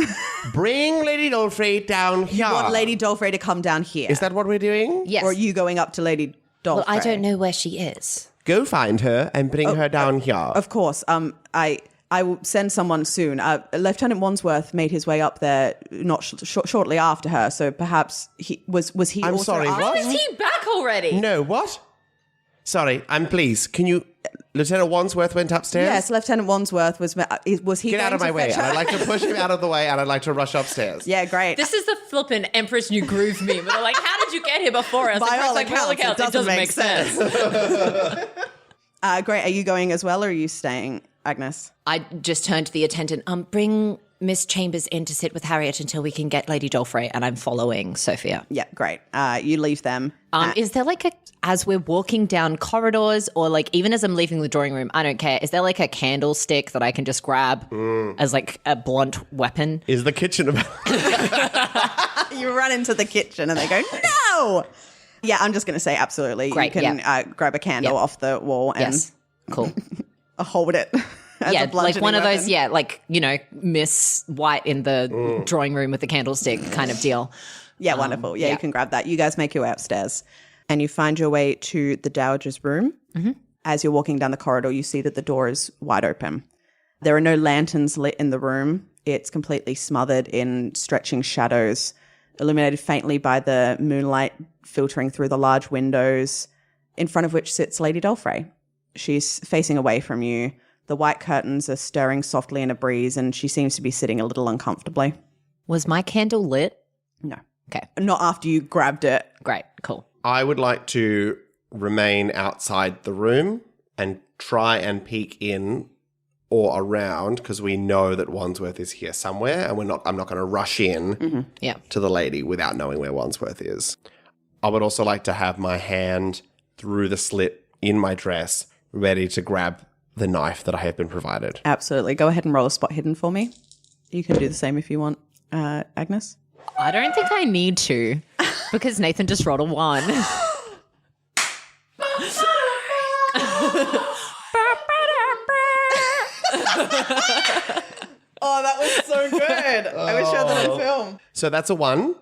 D: Bring Lady Dolfrey down here.
B: You want Lady Dolfrey to come down here?
D: Is that what we're doing?
E: Yes.
B: Or are you going up to Lady Dolfrey?
C: Well, I don't know where she is.
D: Go find her and bring her down here.
B: Of course. I will send someone soon. Lieutenant Wandsworth made his way up there not shortly after her, so perhaps he was he.
D: I'm
B: also
D: sorry,
B: after-
D: what?
E: Is he back already?
D: No, what? Sorry, please. Can you... Lieutenant Wandsworth went upstairs?
B: Yes, Lieutenant Wandsworth was he?
D: Get out of my way. And I'd like to push him out of the way, and I'd like to rush upstairs.
B: Yeah, great.
E: This is the flippin' Empress New Groove meme. They're like, how did you get here before us?
B: By all
E: like,
B: accounts,
E: it doesn't make sense.
B: Great. Are you going as well, or are you staying? Agnes?
E: I just turned to the attendant. Bring Miss Chambers in to sit with Harriet until we can get Lady Dolfrey, and I'm following Sophia.
B: Yeah, great. You leave them.
E: Is there like as we're walking down corridors, or like even as I'm leaving the drawing room, I don't care. Is there like a candlestick that I can just grab as like a blunt weapon?
D: Is the kitchen about?
B: You run into the kitchen and they go, no! Yeah, I'm just going to say absolutely.
E: Great,
B: you can grab a candle off the wall and
E: Yes, cool.
B: hold it. As a
E: Like
B: bludgeoning
E: one of
B: weapon.
E: those, like, Miss White in the drawing room with the candlestick kind of deal.
B: Yeah, wonderful. Yeah, you can grab that. You guys make your way upstairs and you find your way to the Dowager's room. Mm-hmm. As you're walking down the corridor, you see that the door is wide open. There are no lanterns lit in the room. It's completely smothered in stretching shadows, illuminated faintly by the moonlight filtering through the large windows, in front of which sits Lady Dolfrey. She's facing away from you. The white curtains are stirring softly in a breeze, and she seems to be sitting a little uncomfortably.
E: Was my candle lit?
B: No.
E: Okay,
B: Not after you grabbed it.
E: great, cool.
D: I would like to remain outside the room and try and peek in or around because we know that Wandsworth is here somewhere, and I'm not going to rush in to the lady without knowing where Wandsworth is. I would also like to have my hand through the slit in my dress, ready to grab the knife that I have been provided.
B: Absolutely. Go ahead and roll a spot hidden for me. You can do the same if you want, Agnes.
E: I don't think I need to because Nathan just rolled a 1.
B: Oh, that was so good. I wish I had that on film.
D: So that's a 1,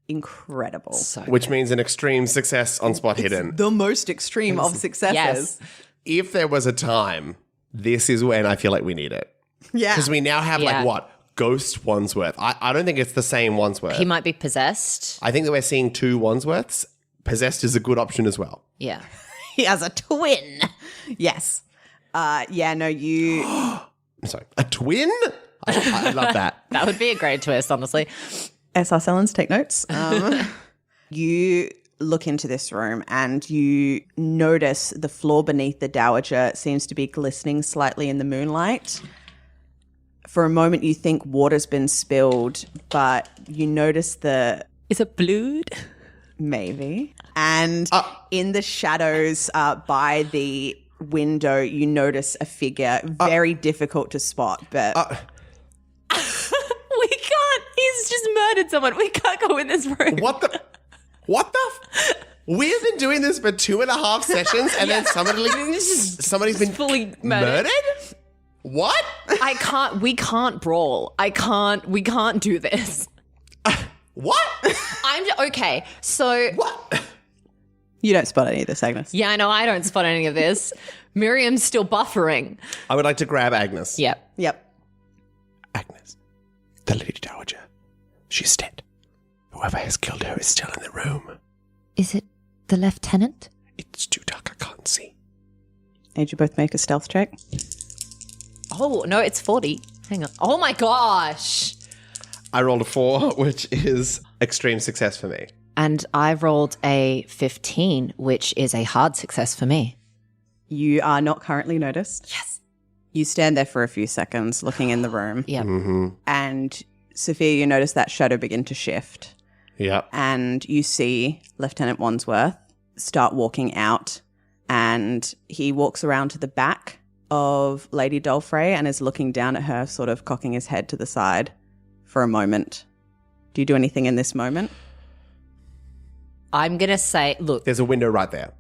B: Incredible.
D: which means an extreme success on spot hidden.
B: The most extreme of successes.
E: Yes.
D: If there was a time, this is when I feel like we need it.
B: Yeah.
D: Because we now have
E: Yeah.
D: Ghost Wandsworth. I don't think it's the same Wandsworth.
E: He might be possessed.
D: I think that we're seeing 2 Wandsworths. Possessed is a good option as well.
E: Yeah.
B: He has a twin. Yes. You...
D: I'm sorry. A twin? I love that.
E: That would be a great twist, honestly.
B: SR Sellens, take notes. You look into this room and you notice the floor beneath the Dowager seems to be glistening slightly in the moonlight. For a moment, you think water's been spilled, but you notice
E: Is it blood?
B: maybe. And in the shadows by the window, you notice a figure, very difficult to spot, but...
E: We can't. He's just murdered someone. We can't go in this room.
D: What the? We have been doing this for 2.5 sessions and then somebody's been
E: fully
D: murdered? What?
E: We can't brawl. We can't do this.
D: What?
E: Okay, so.
D: What?
B: You don't spot any of this, Agnes.
E: Yeah, I know I don't spot any of this. Miriam's still buffering.
D: I would like to grab Agnes.
E: Yep.
D: Agnes, the Lady Dowager. She's dead. Whoever has killed her is still in the room.
C: Is it the lieutenant?
D: It's too dark, I can't see.
B: Need you both make a stealth check.
E: Oh, no, it's 40. Hang on. Oh my gosh.
D: I rolled a 4, which is extreme success for me.
E: And I rolled a 15, which is a hard success for me.
B: You are not currently noticed.
E: Yes.
B: You stand there for a few seconds looking in the room.
E: Yep.
B: And Sophia, you notice that shadow begin to shift.
D: Yep.
B: And you see Lieutenant Wandsworth start walking out. And he walks around to the back of Lady Dolfrey and is looking down at her, sort of cocking his head to the side for a moment. Do you do anything in this moment?
E: I'm going to say, look.
D: There's a window right there.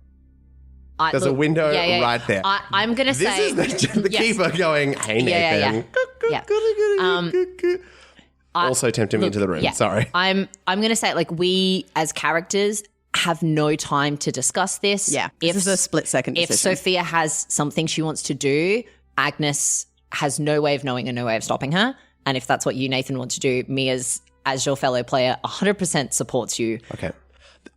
D: There's a window right there.
E: I'm going to say.
D: This is the keeper going, hey, Nathan.
E: Yeah.
D: Also tempt him into the room.
E: Yeah.
D: Sorry.
E: I'm going to say, we as characters have no time to discuss this.
B: Yeah. This is a split-second decision.
E: If Sophia has something she wants to do, Agnes has no way of knowing and no way of stopping her. And if that's what you, Nathan, want to do, me as your fellow player 100% supports you.
D: Okay.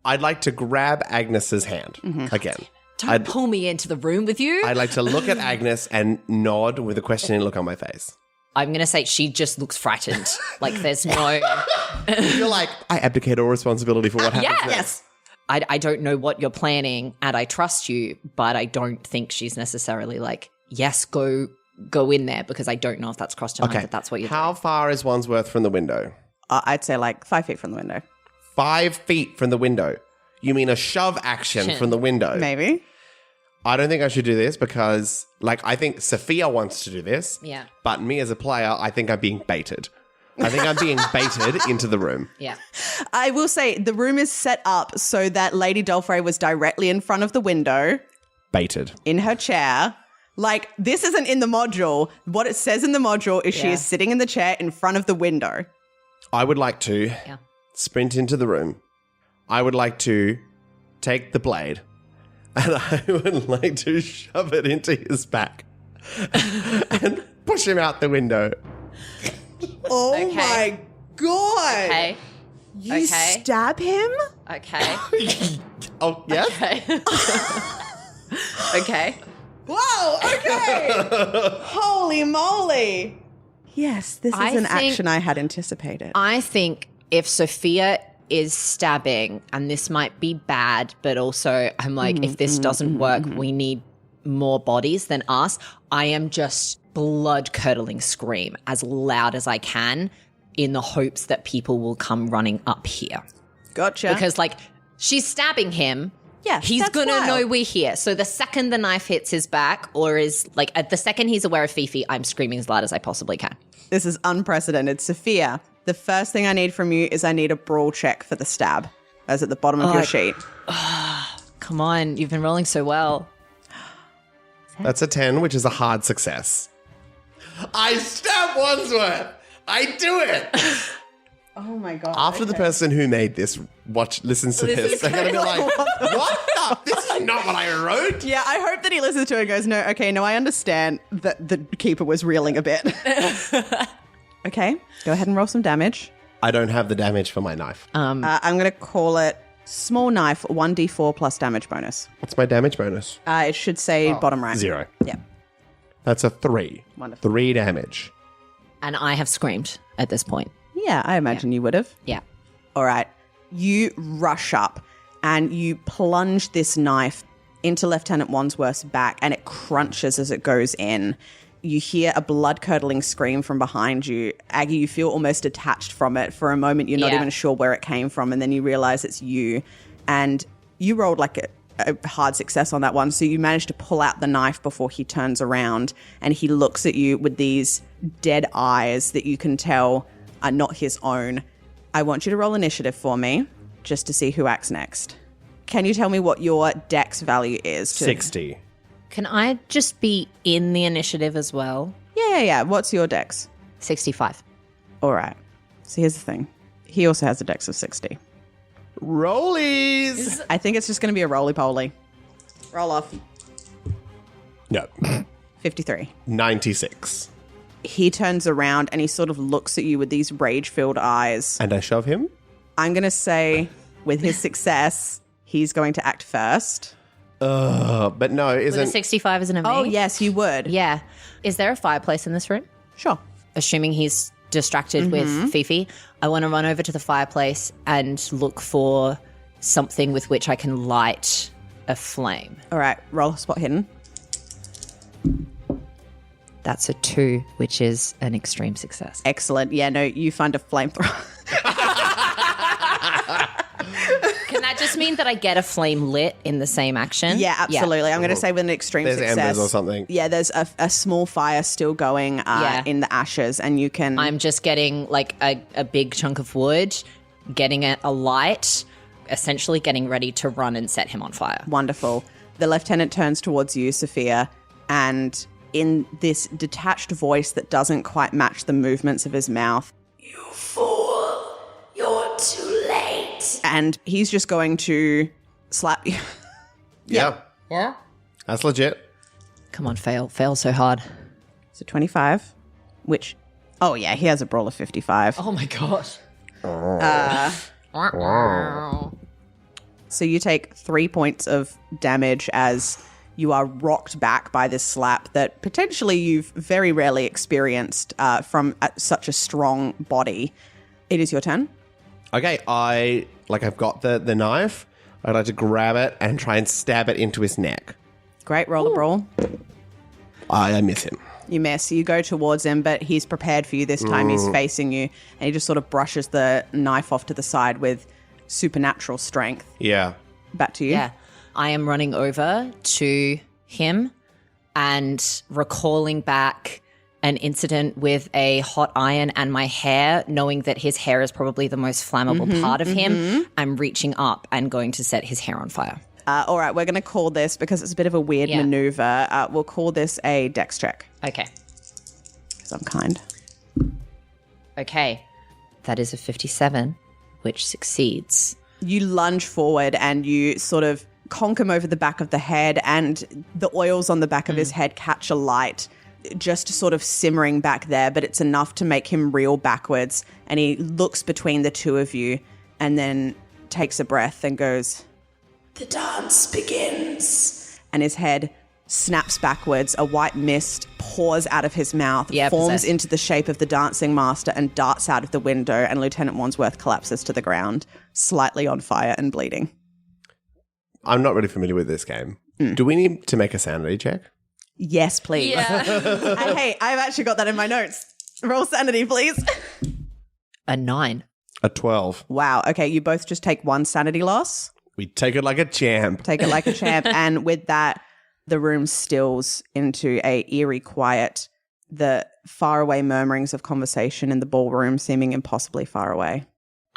D: I'd like to grab Agnes's hand again.
E: Don't pull me into the room with you.
D: I'd like to look at Agnes and nod with a questioning look on my face.
E: I'm going to say she just looks frightened. There's no...
D: You're like, I abdicate all responsibility for what happens next.
E: Yes. I don't know what you're planning and I trust you, but I don't think she's necessarily yes, go go in there because I don't know if that's crossed your mind
D: Okay.
E: that that's what you're
D: How far is Wandsworth from the window?
B: I'd say like 5 feet from the window.
D: 5 feet from the window. You mean a shove action from the window?
B: Maybe.
D: I don't think I should do this because, like, I think Sophia wants to do this.
E: Yeah.
D: But me as a player, I think I'm being baited. I think I'm being baited into the room.
E: Yeah.
B: I will say the room is set up so that Lady Dolfrey was directly in front of the window,
D: Baited.
B: in her chair. Like, this isn't in the module. What it says in the module is she
E: Yeah.
B: is sitting in the chair in front of the window.
D: I would like to sprint into the room. I would like to take the blade and I would like to shove it into his back and push him out the window.
B: Oh
E: Okay.
B: my God.
E: Okay.
B: You
E: Okay.
B: stab him?
E: Okay.
D: Oh, yes?
E: Okay. Okay.
B: Whoa, okay. Holy moly. Yes, this is
E: I
B: an
E: think-
B: action I had anticipated.
E: I think if Sophia is stabbing, and this might be bad, but also I'm like, if this doesn't work, we need more bodies than us. I am just blood-curdling scream as loud as I can in the hopes that people will come running up here.
B: Gotcha.
E: Because, like, she's stabbing him.
B: Yeah,
E: He's
B: that's
E: going to
B: wild.
E: know we're here. So the second the knife hits his back or is, like, at the second he's aware of Fifi, I'm screaming as loud as I possibly can.
B: This is unprecedented. Sophia, the first thing I need from you is I need a brawl check for the stab. That's at the bottom of your sheet.
E: Come on. You've been rolling so well.
D: That's a 10, which is a hard success. I stab Wandsworth! I do it!
B: Oh my God.
D: After the person who made this listens to this, they're going to be like, what the? This is not what I wrote.
B: Yeah, I hope that he listens to it and goes, no, okay, no, I understand that the keeper was reeling a bit. Okay, go ahead and roll some damage.
D: I don't have the damage for my knife.
B: I'm going to call it small knife, 1d4 plus damage bonus.
D: What's my damage bonus?
B: It should say bottom right.
D: 0.
B: Yeah.
D: That's a 3.
B: Wonderful.
D: 3 damage.
E: And I have screamed at this point.
B: Yeah, I imagine you would have.
E: Yeah.
B: All right. You rush up and you plunge this knife into Lieutenant Wandsworth's back and it crunches as it goes in. You hear a blood-curdling scream from behind you. Aggie, you feel almost detached from it. For a moment, you're not
E: Yeah.
B: even sure where it came from, and then you realize it's you. And you rolled like a hard success on that one, so you manage to pull out the knife before he turns around, and he looks at you with these dead eyes that you can tell are not his own. I want you to roll initiative for me, just to see who acts next. Can you tell me what your dex value is?
D: 60.
E: Can I just be in the initiative as well?
B: Yeah. What's your dex?
E: 65.
B: All right. So here's the thing. He also has a dex of 60.
D: Rollies!
B: I think it's just going to be a roly-poly. Roll off.
D: No.
B: 53.
D: 96.
B: He turns around and he sort of looks at you with these rage-filled eyes.
D: And I shove him?
B: I'm going to say, with his success, he's going to act first.
D: But no,
E: With a
D: isn't...
E: 65 isn't a me?
B: Oh, yes, you would.
E: Yeah. Is there a fireplace in this room?
B: Sure.
E: Assuming he's distracted with Fifi, I want to run over to the fireplace and look for something with which I can light a flame.
B: All right. Roll spot hidden.
E: That's a 2, which is an extreme success.
B: Excellent. Yeah, no, you find a flamethrower.
E: Can that just mean that I get a flame lit in the same action?
B: Yeah, absolutely. I'm going to say with an extreme
D: There's
B: success.
D: embers or something.
B: Yeah, there's a small fire still going in the ashes, and you can...
E: I'm just getting like a big chunk of wood, getting it alight, essentially getting ready to run and set him on fire.
B: Wonderful. The lieutenant turns towards you, Sophia, and in this detached voice that doesn't quite match the movements of his mouth, "You fool, you're too late." And he's just going to slap you.
D: Yeah.
E: Yeah?
D: That's legit.
E: Come on, fail. Fail so hard.
B: So 25, which... Oh, yeah, he has a brawl of 55.
E: Oh my gosh.
B: So you take 3 points of damage as you are rocked back by this slap that potentially you've very rarely experienced from such a strong body. It is your turn.
D: Okay, I've got the knife. I'd like to grab it and try and stab it into his neck.
B: Great, roll a brawl.
D: I miss him.
B: You miss. You go towards him, but he's prepared for you this time. He's facing you, and he just sort of brushes the knife off to the side with supernatural strength.
D: Yeah.
B: Back to you.
E: Yeah. I am running over to him and recalling back an incident with a hot iron and my hair, knowing that his hair is probably the most flammable part of him. I'm reaching up and going to set his hair on fire.
B: All right, we're going to call this, because it's a bit of a weird maneuver, we'll call this a dex check.
E: Okay.
B: Because I'm kind.
E: Okay. That is a 57, which succeeds.
B: You lunge forward and you sort of conk him over the back of the head, and the oils on the back of his head catch a light, just sort of simmering back there, but it's enough to make him reel backwards. And he looks between the two of you and then takes a breath and goes, "The dance begins." And his head snaps backwards. A white mist pours out of his mouth, forms
E: possessed.
B: into the shape of the dancing master and darts out of the window, and Lieutenant Wandsworth collapses to the ground, slightly on fire and bleeding.
D: I'm not really familiar with this game. Do we need to make a sanity check?
B: Yes, please. Hey, I've actually got that in my notes. Roll sanity, please.
E: A 9.
D: A 12.
B: Wow. Okay, you both just take one sanity loss.
D: We take it like a champ.
B: Take it like a champ. And with that, the room stills into a eerie quiet, the faraway murmurings of conversation in the ballroom seeming impossibly far away.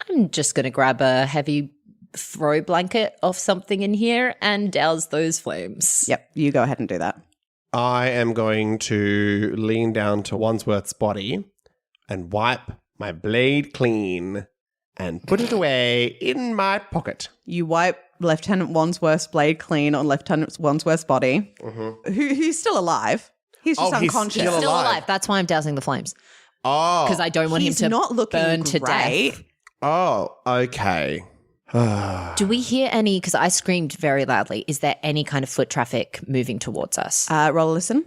E: I'm just going to grab a heavy throw blanket off something in here and douse those flames.
B: Yep, you go ahead and do that.
D: I am going to lean down to Wandsworth's body and wipe my blade clean and put it away in my pocket.
B: You wipe Lieutenant Wandsworth's blade clean on Lieutenant Wandsworth's body, who's still alive. He's just
D: he's
B: unconscious.
D: still
E: Still
D: alive.
E: alive. That's why I'm dousing the flames.
D: Oh.
E: Because I don't want him
B: He's
E: to
B: not looking
E: burn to
B: great.
E: death.
D: Oh, okay.
E: Do we hear any, because I screamed very loudly, is there any kind of foot traffic moving towards us?
B: Roll a listen.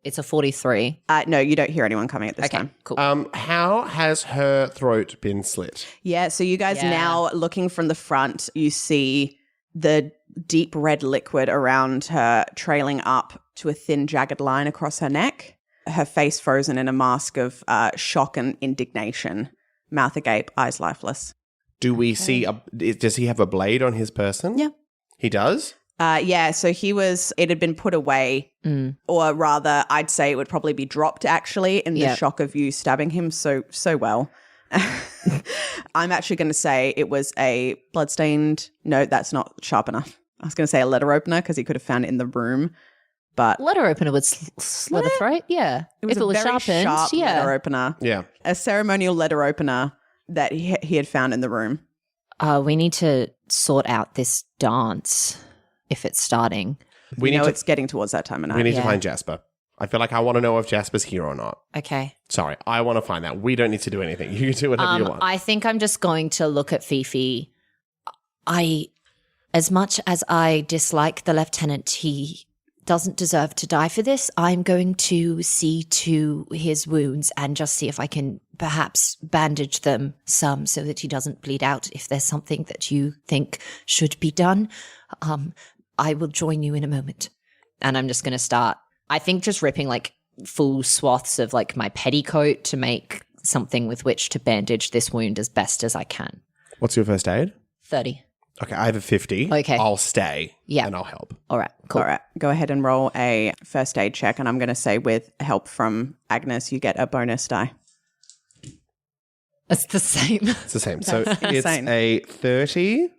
E: It's a 43.
B: No, you don't hear anyone coming at this time.
E: Cool.
D: How has her throat been slit?
B: Yeah, so you guys now, looking from the front, you see the deep red liquid around her trailing up to a thin, jagged line across her neck. Her face frozen in a mask of shock and indignation. Mouth agape, eyes lifeless.
D: Do we see does he have a blade on his person?
B: Yeah.
D: He does?
B: Yeah, so it had been put away, or rather, I'd say it would probably be dropped actually in the shock of you stabbing him so well. I'm actually going to say it was a bloodstained, no, that's not sharp enough. I was going to say a letter opener because he could have found it in the room, but
E: Letter opener would slit a throat? Yeah.
B: it was
E: if it was
B: a very
E: sharpened,
B: sharp letter opener.
D: Yeah.
B: A ceremonial letter opener that he had found in the room.
E: We need to sort out this dance if it's starting.
D: We need to
B: it's getting towards that time of night.
D: we need to find Jasper. I feel like I want to know if Jasper's here or not.
E: Okay.
D: Sorry, I want to find that. We don't need to do anything. You can do whatever you want.
E: I think I'm just going to look at Fifi. As much as I dislike the lieutenant, he doesn't deserve to die for this. I'm going to see to his wounds and just see if I can perhaps bandage them some so that he doesn't bleed out. If there's something that you think should be done, I will join you in a moment. And I'm just going to start, I think, just ripping like full swaths of like my petticoat to make something with which to bandage this wound as best as I can.
D: What's your first aid?
E: 30.
D: Okay, I have a 50.
E: Okay.
D: I'll stay.
E: Yeah.
D: And I'll help.
E: All right, cool.
B: All right, go ahead and roll a first aid check, and I'm going to say with help from Agnes, you get a bonus die.
E: It's the same.
D: It's the same. So it's
B: insane.
D: a 30,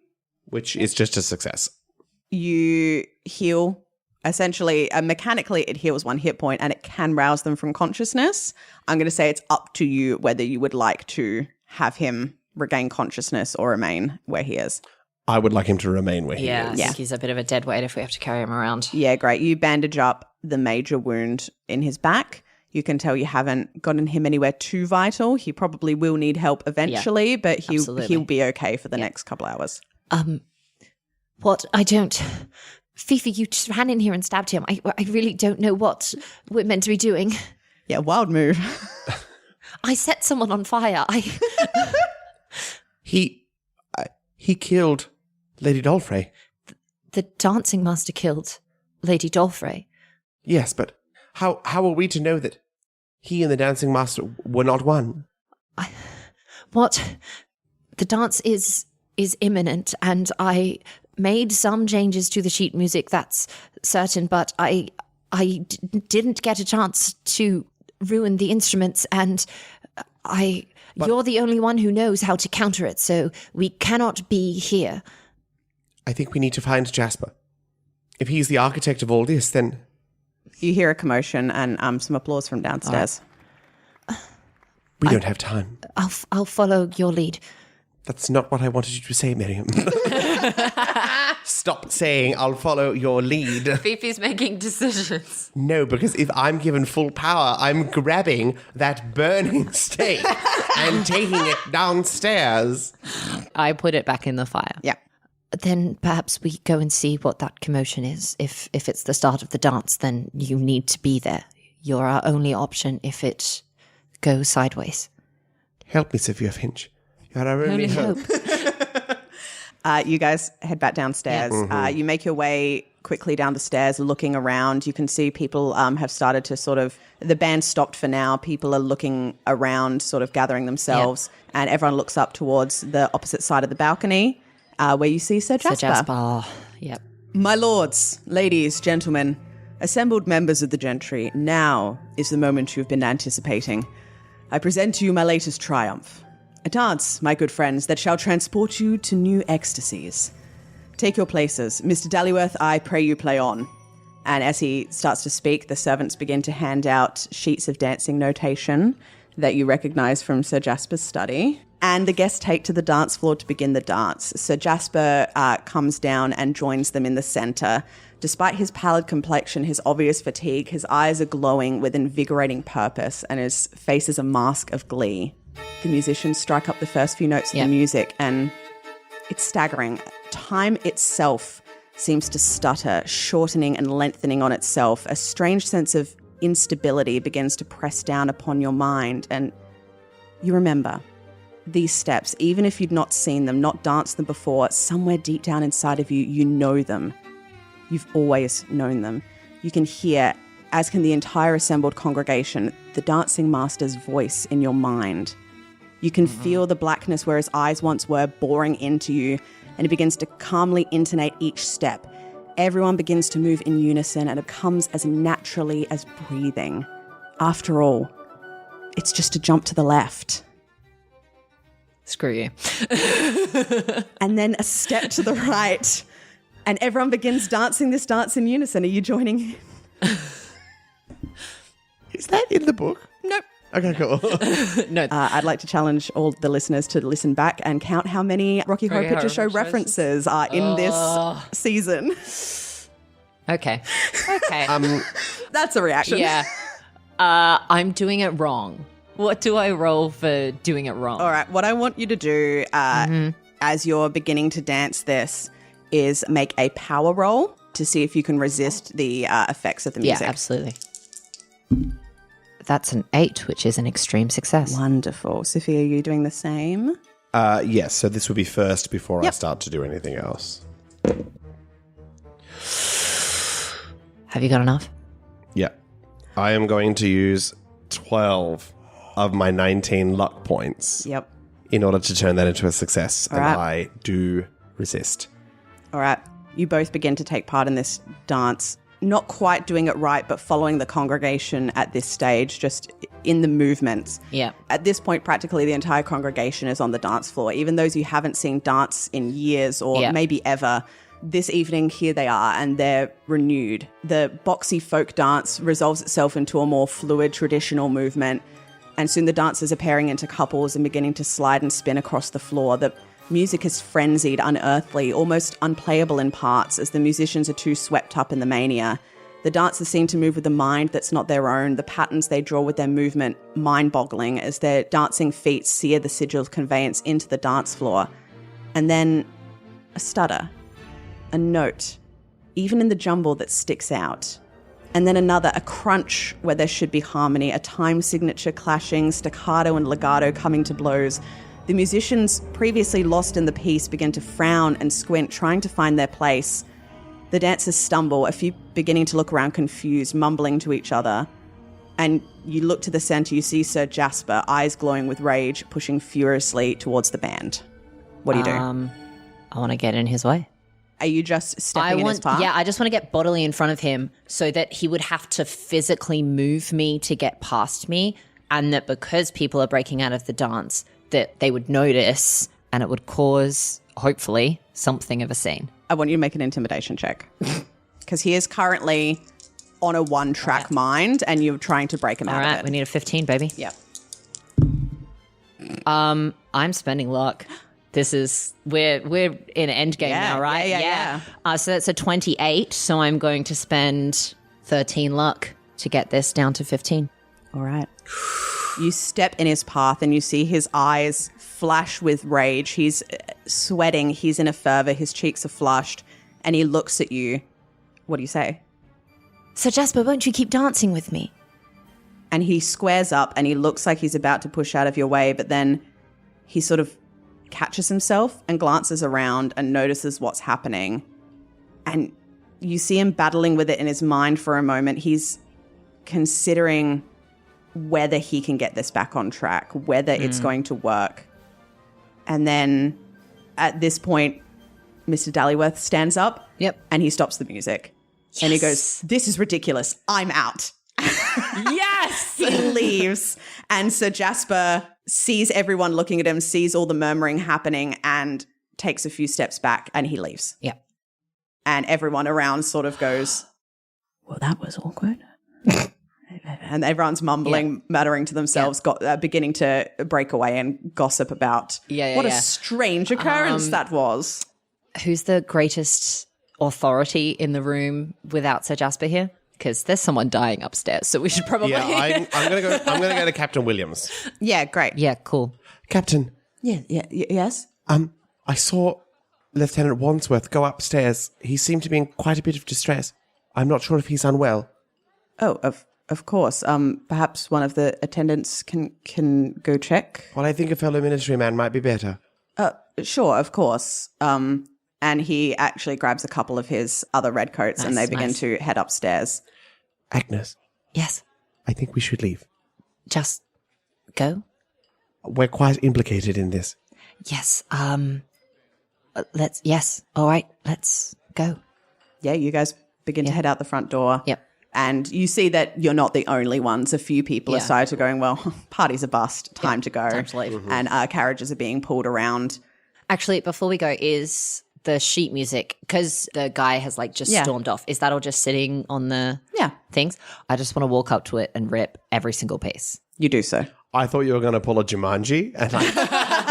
D: which is just a success.
B: You heal. Essentially, mechanically, it heals 1 hit point, and it can rouse them from consciousness. I'm going to say it's up to you whether you would like to have him regain consciousness or remain where he is.
D: I would like him to remain where he
E: Yeah, I
D: is.
E: think he's a bit of a dead weight if we have to carry him around.
B: Yeah, great. You bandage up the major wound in his back. You can tell you haven't gotten him anywhere too vital. He probably will need help eventually, but he'll be okay for the next couple hours.
C: What? I don't... Fifi, you just ran in here and stabbed him. I really don't know what we're meant to be doing.
B: Yeah, wild move.
C: I set someone on fire.
D: He killed Lady Dolfrey.
C: The dancing master killed Lady Dolfrey.
D: Yes, but How are we to know that he and the dancing master were not one?
C: What? The dance is imminent, and I made some changes to the sheet music, that's certain, but I didn't get a chance to ruin the instruments, and you're the only one who knows how to counter it, so we cannot be here.
D: I think we need to find Jasper. If he's the architect of all this, then...
B: You hear a commotion and some applause from downstairs.
D: We don't have time.
C: I'll follow your lead.
D: That's not what I wanted you to say, Miriam. Stop saying, I'll follow your lead.
E: Fifi's making decisions.
D: No, because if I'm given full power, I'm grabbing that burning steak and taking it downstairs.
E: I put it back in the fire.
B: Yeah.
C: Then perhaps we go and see what that commotion is. If it's the start of the dance, then you need to be there. You're our only option if it goes sideways.
D: Help me, Sophia Finch. You're our only hope.
B: You guys head back downstairs. You make your way quickly down the stairs, looking around. You can see people have started to sort of... The band stopped for now. People are looking around, sort of gathering themselves. Yep. And everyone looks up towards the opposite side of the balcony, where you see Sir Jasper.
E: Sir Jasper, yep.
B: My lords, ladies, gentlemen, assembled members of the gentry, now is the moment you've been anticipating. I present to you my latest triumph. A dance, my good friends, that shall transport you to new ecstasies. Take your places. Mr. Dallyworth, I pray you play on. And as he starts to speak, the servants begin to hand out sheets of dancing notation that you recognize from Sir Jasper's study. And the guests take to the dance floor to begin the dance. Sir Jasper comes down and joins them in the center. Despite his pallid complexion, his obvious fatigue, his eyes are glowing with invigorating purpose, and his face is a mask of glee. The musicians strike up the first few notes of the music, and it's staggering. Time itself seems to stutter, shortening and lengthening on itself. A strange sense of instability begins to press down upon your mind, and you remember these steps, even if you'd not seen them, not danced them before, somewhere deep down inside of you, you know them. You've always known them. You can hear, as can the entire assembled congregation, the dancing master's voice in your mind. You can feel the blackness where his eyes once were boring into you, and he begins to calmly intonate each step. Everyone begins to move in unison, and it comes as naturally as breathing. After all, it's just a jump to the left.
E: Screw you.
B: And then a step to the right. And everyone begins dancing this dance in unison. Are you joining in?
D: Is that in the book?
B: Nope.
D: Okay, cool.
E: No.
B: I'd like to challenge all the listeners to listen back and count how many Rocky Horror Picture Show references are in this season.
E: Okay.
B: That's a reaction.
E: Yeah. I'm doing it wrong. What do I roll for doing it wrong?
B: All right. What I want you to do as you're beginning to dance this is make a power roll to see if you can resist the effects of the music.
E: Yeah, absolutely. That's an 8, which is an extreme success.
B: Wonderful. Sophia, are you doing the same?
D: Yes, so this would be first before I start to do anything else.
E: Have you got enough?
D: Yeah. I am going to use 12 of my 19 luck points in order to turn that into a success.
B: All
D: and
B: right.
D: I do resist.
B: All right. You both begin to take part in this dance. Not quite doing it right, but following the congregation at this stage, just in the movements.
E: Yeah.
B: At this point, practically the entire congregation is on the dance floor. Even those you haven't seen dance in years or maybe ever, this evening, here they are, and they're renewed. The boxy folk dance resolves itself into a more fluid, traditional movement, and soon the dancers are pairing into couples and beginning to slide and spin across the floor. The music is frenzied, unearthly, almost unplayable in parts as the musicians are too swept up in the mania. The dancers seem to move with a mind that's not their own, the patterns they draw with their movement mind-boggling as their dancing feet sear the sigil of conveyance into the dance floor. And then a stutter, a note, even in the jumble that sticks out. And then another, a crunch where there should be harmony, a time signature clashing, staccato and legato coming to blows. The musicians, previously lost in the piece, begin to frown and squint, trying to find their place. The dancers stumble, a few beginning to look around confused, mumbling to each other. And you look to the center, you see Sir Jasper, eyes glowing with rage, pushing furiously towards the band. What do you do?
E: I want to get in his way.
B: Are you just stepping in his path?
E: Yeah, I just want to get bodily in front of him so that he would have to physically move me to get past me, and that because people are breaking out of the dance, that they would notice and it would cause, hopefully, something of a scene.
B: I want you to make an intimidation check. Because he is currently on a one-track mind and you're trying to break him out of it.
E: All right, we need a 15, baby.
B: Yep.
E: I'm spending luck. We're in end game now, right?
B: Yeah.
E: So that's a 28. So I'm going to spend 13 luck to get this down to 15.
B: All right. You step in his path and you see his eyes flash with rage. He's sweating. He's in a fervor. His cheeks are flushed. And he looks at you. What do you say?
C: Sir Jasper, won't you keep dancing with me?
B: And he squares up and he looks like he's about to push out of your way, but then he sort of catches himself and glances around and notices what's happening. And you see him battling with it in his mind for a moment. He's considering whether he can get this back on track, whether it's going to work. And then at this point, Mr. Dallyworth stands up and he stops the music. Yes. And he goes, "This is ridiculous. I'm out."
E: Yes!
B: He leaves. And Sir Jasper sees everyone looking at him, sees all the murmuring happening, and takes a few steps back and he leaves.
E: Yeah.
B: And everyone around sort of goes, "Well, that was awkward." And everyone's mumbling, muttering to themselves, beginning to break away and gossip about what a strange occurrence that was.
E: Who's the greatest authority in the room without Sir Jasper here? Because there's someone dying upstairs, so we should probably...
D: Yeah, I'm gonna go to Captain Williams.
B: Yeah, great.
E: Yeah, cool.
D: Captain.
B: Yes?
D: I saw Lieutenant Wandsworth go upstairs. He seemed to be in quite a bit of distress. I'm not sure if he's unwell.
B: Oh, of course. Perhaps one of the attendants can go check.
D: Well, I think a fellow military man might be better.
B: Sure, of course. And he actually grabs a couple of his other redcoats and they begin to head upstairs.
D: Agnes.
C: Yes.
D: I think we should leave.
C: Just go?
D: We're quite implicated in this.
C: Yes. All right, let's go.
B: Yeah, you guys begin to head out the front door.
E: Yep.
B: And you see that you're not the only ones. A few people aside are going, well, party's a bust, time to go.
E: Time to leave.
B: Mm-hmm. And carriages are being pulled around.
E: Actually, before we go, is the sheet music, because the guy has just stormed off, is that all just sitting on the things? I just want to walk up to it and rip every single piece.
B: You do so.
D: I thought you were going to pull a Jumanji, and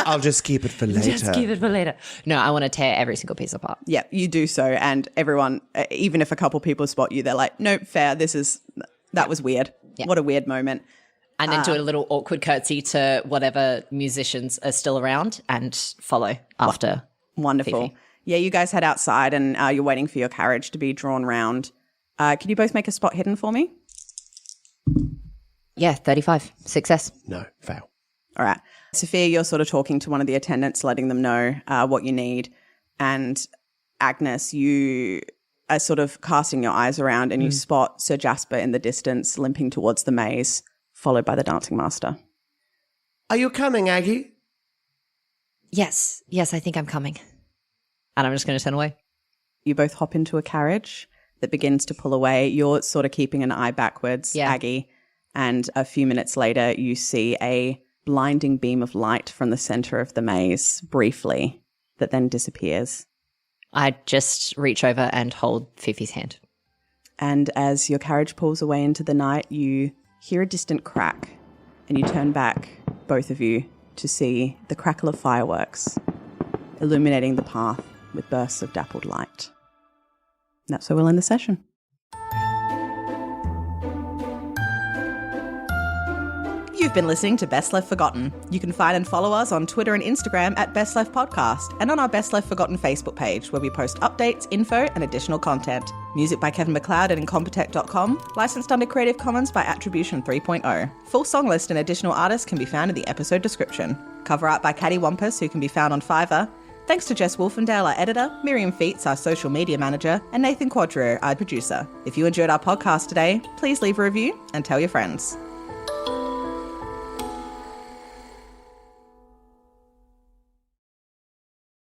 D: I'll just keep it for later.
E: Just keep it for later. No, I want to tear every single piece apart.
B: Yeah, you do so. And everyone, even if a couple people spot you, they're like, nope, fair. That was weird. Yeah. What a weird moment.
E: And then do a little awkward curtsy to whatever musicians are still around and follow after.
B: Wonderful.
E: Fifi.
B: Yeah, you guys head outside and you're waiting for your carriage to be drawn round. Can you both make a spot hidden for me?
E: Yeah, 35. Success.
D: No, fail.
B: All right. Sophia, you're sort of talking to one of the attendants, letting them know what you need. And Agnes, you are sort of casting your eyes around and you spot Sir Jasper in the distance limping towards the maze, followed by the dancing master.
D: Are you coming, Aggie?
C: Yes, I think I'm coming.
E: And I'm just going to turn away.
B: You both hop into a carriage that begins to pull away. You're sort of keeping an eye backwards, Aggie. And a few minutes later, you see a blinding beam of light from the center of the maze, briefly, that then disappears.
E: I just reach over and hold Fifi's hand.
B: And as your carriage pulls away into the night, you hear a distant crack. And you turn back, both of you, to see the crackle of fireworks illuminating the path with bursts of dappled light. And that's where we'll end the session. You've been listening to Best Left Forgotten. You can find and follow us on Twitter and Instagram at Best Left Podcast and on our Best Left Forgotten Facebook page where we post updates, info and additional content. Music by Kevin MacLeod at Incompetech.com. Licensed under Creative Commons by Attribution 3.0. Full song list and additional artists can be found in the episode description. Cover art by Caddy Wampus, who can be found on Fiverr. Thanks to Jess Wolfendale, our editor, Miriam Feats, our social media manager, and Nathan Quadro, our producer. If you enjoyed our podcast today, please leave a review and tell your friends.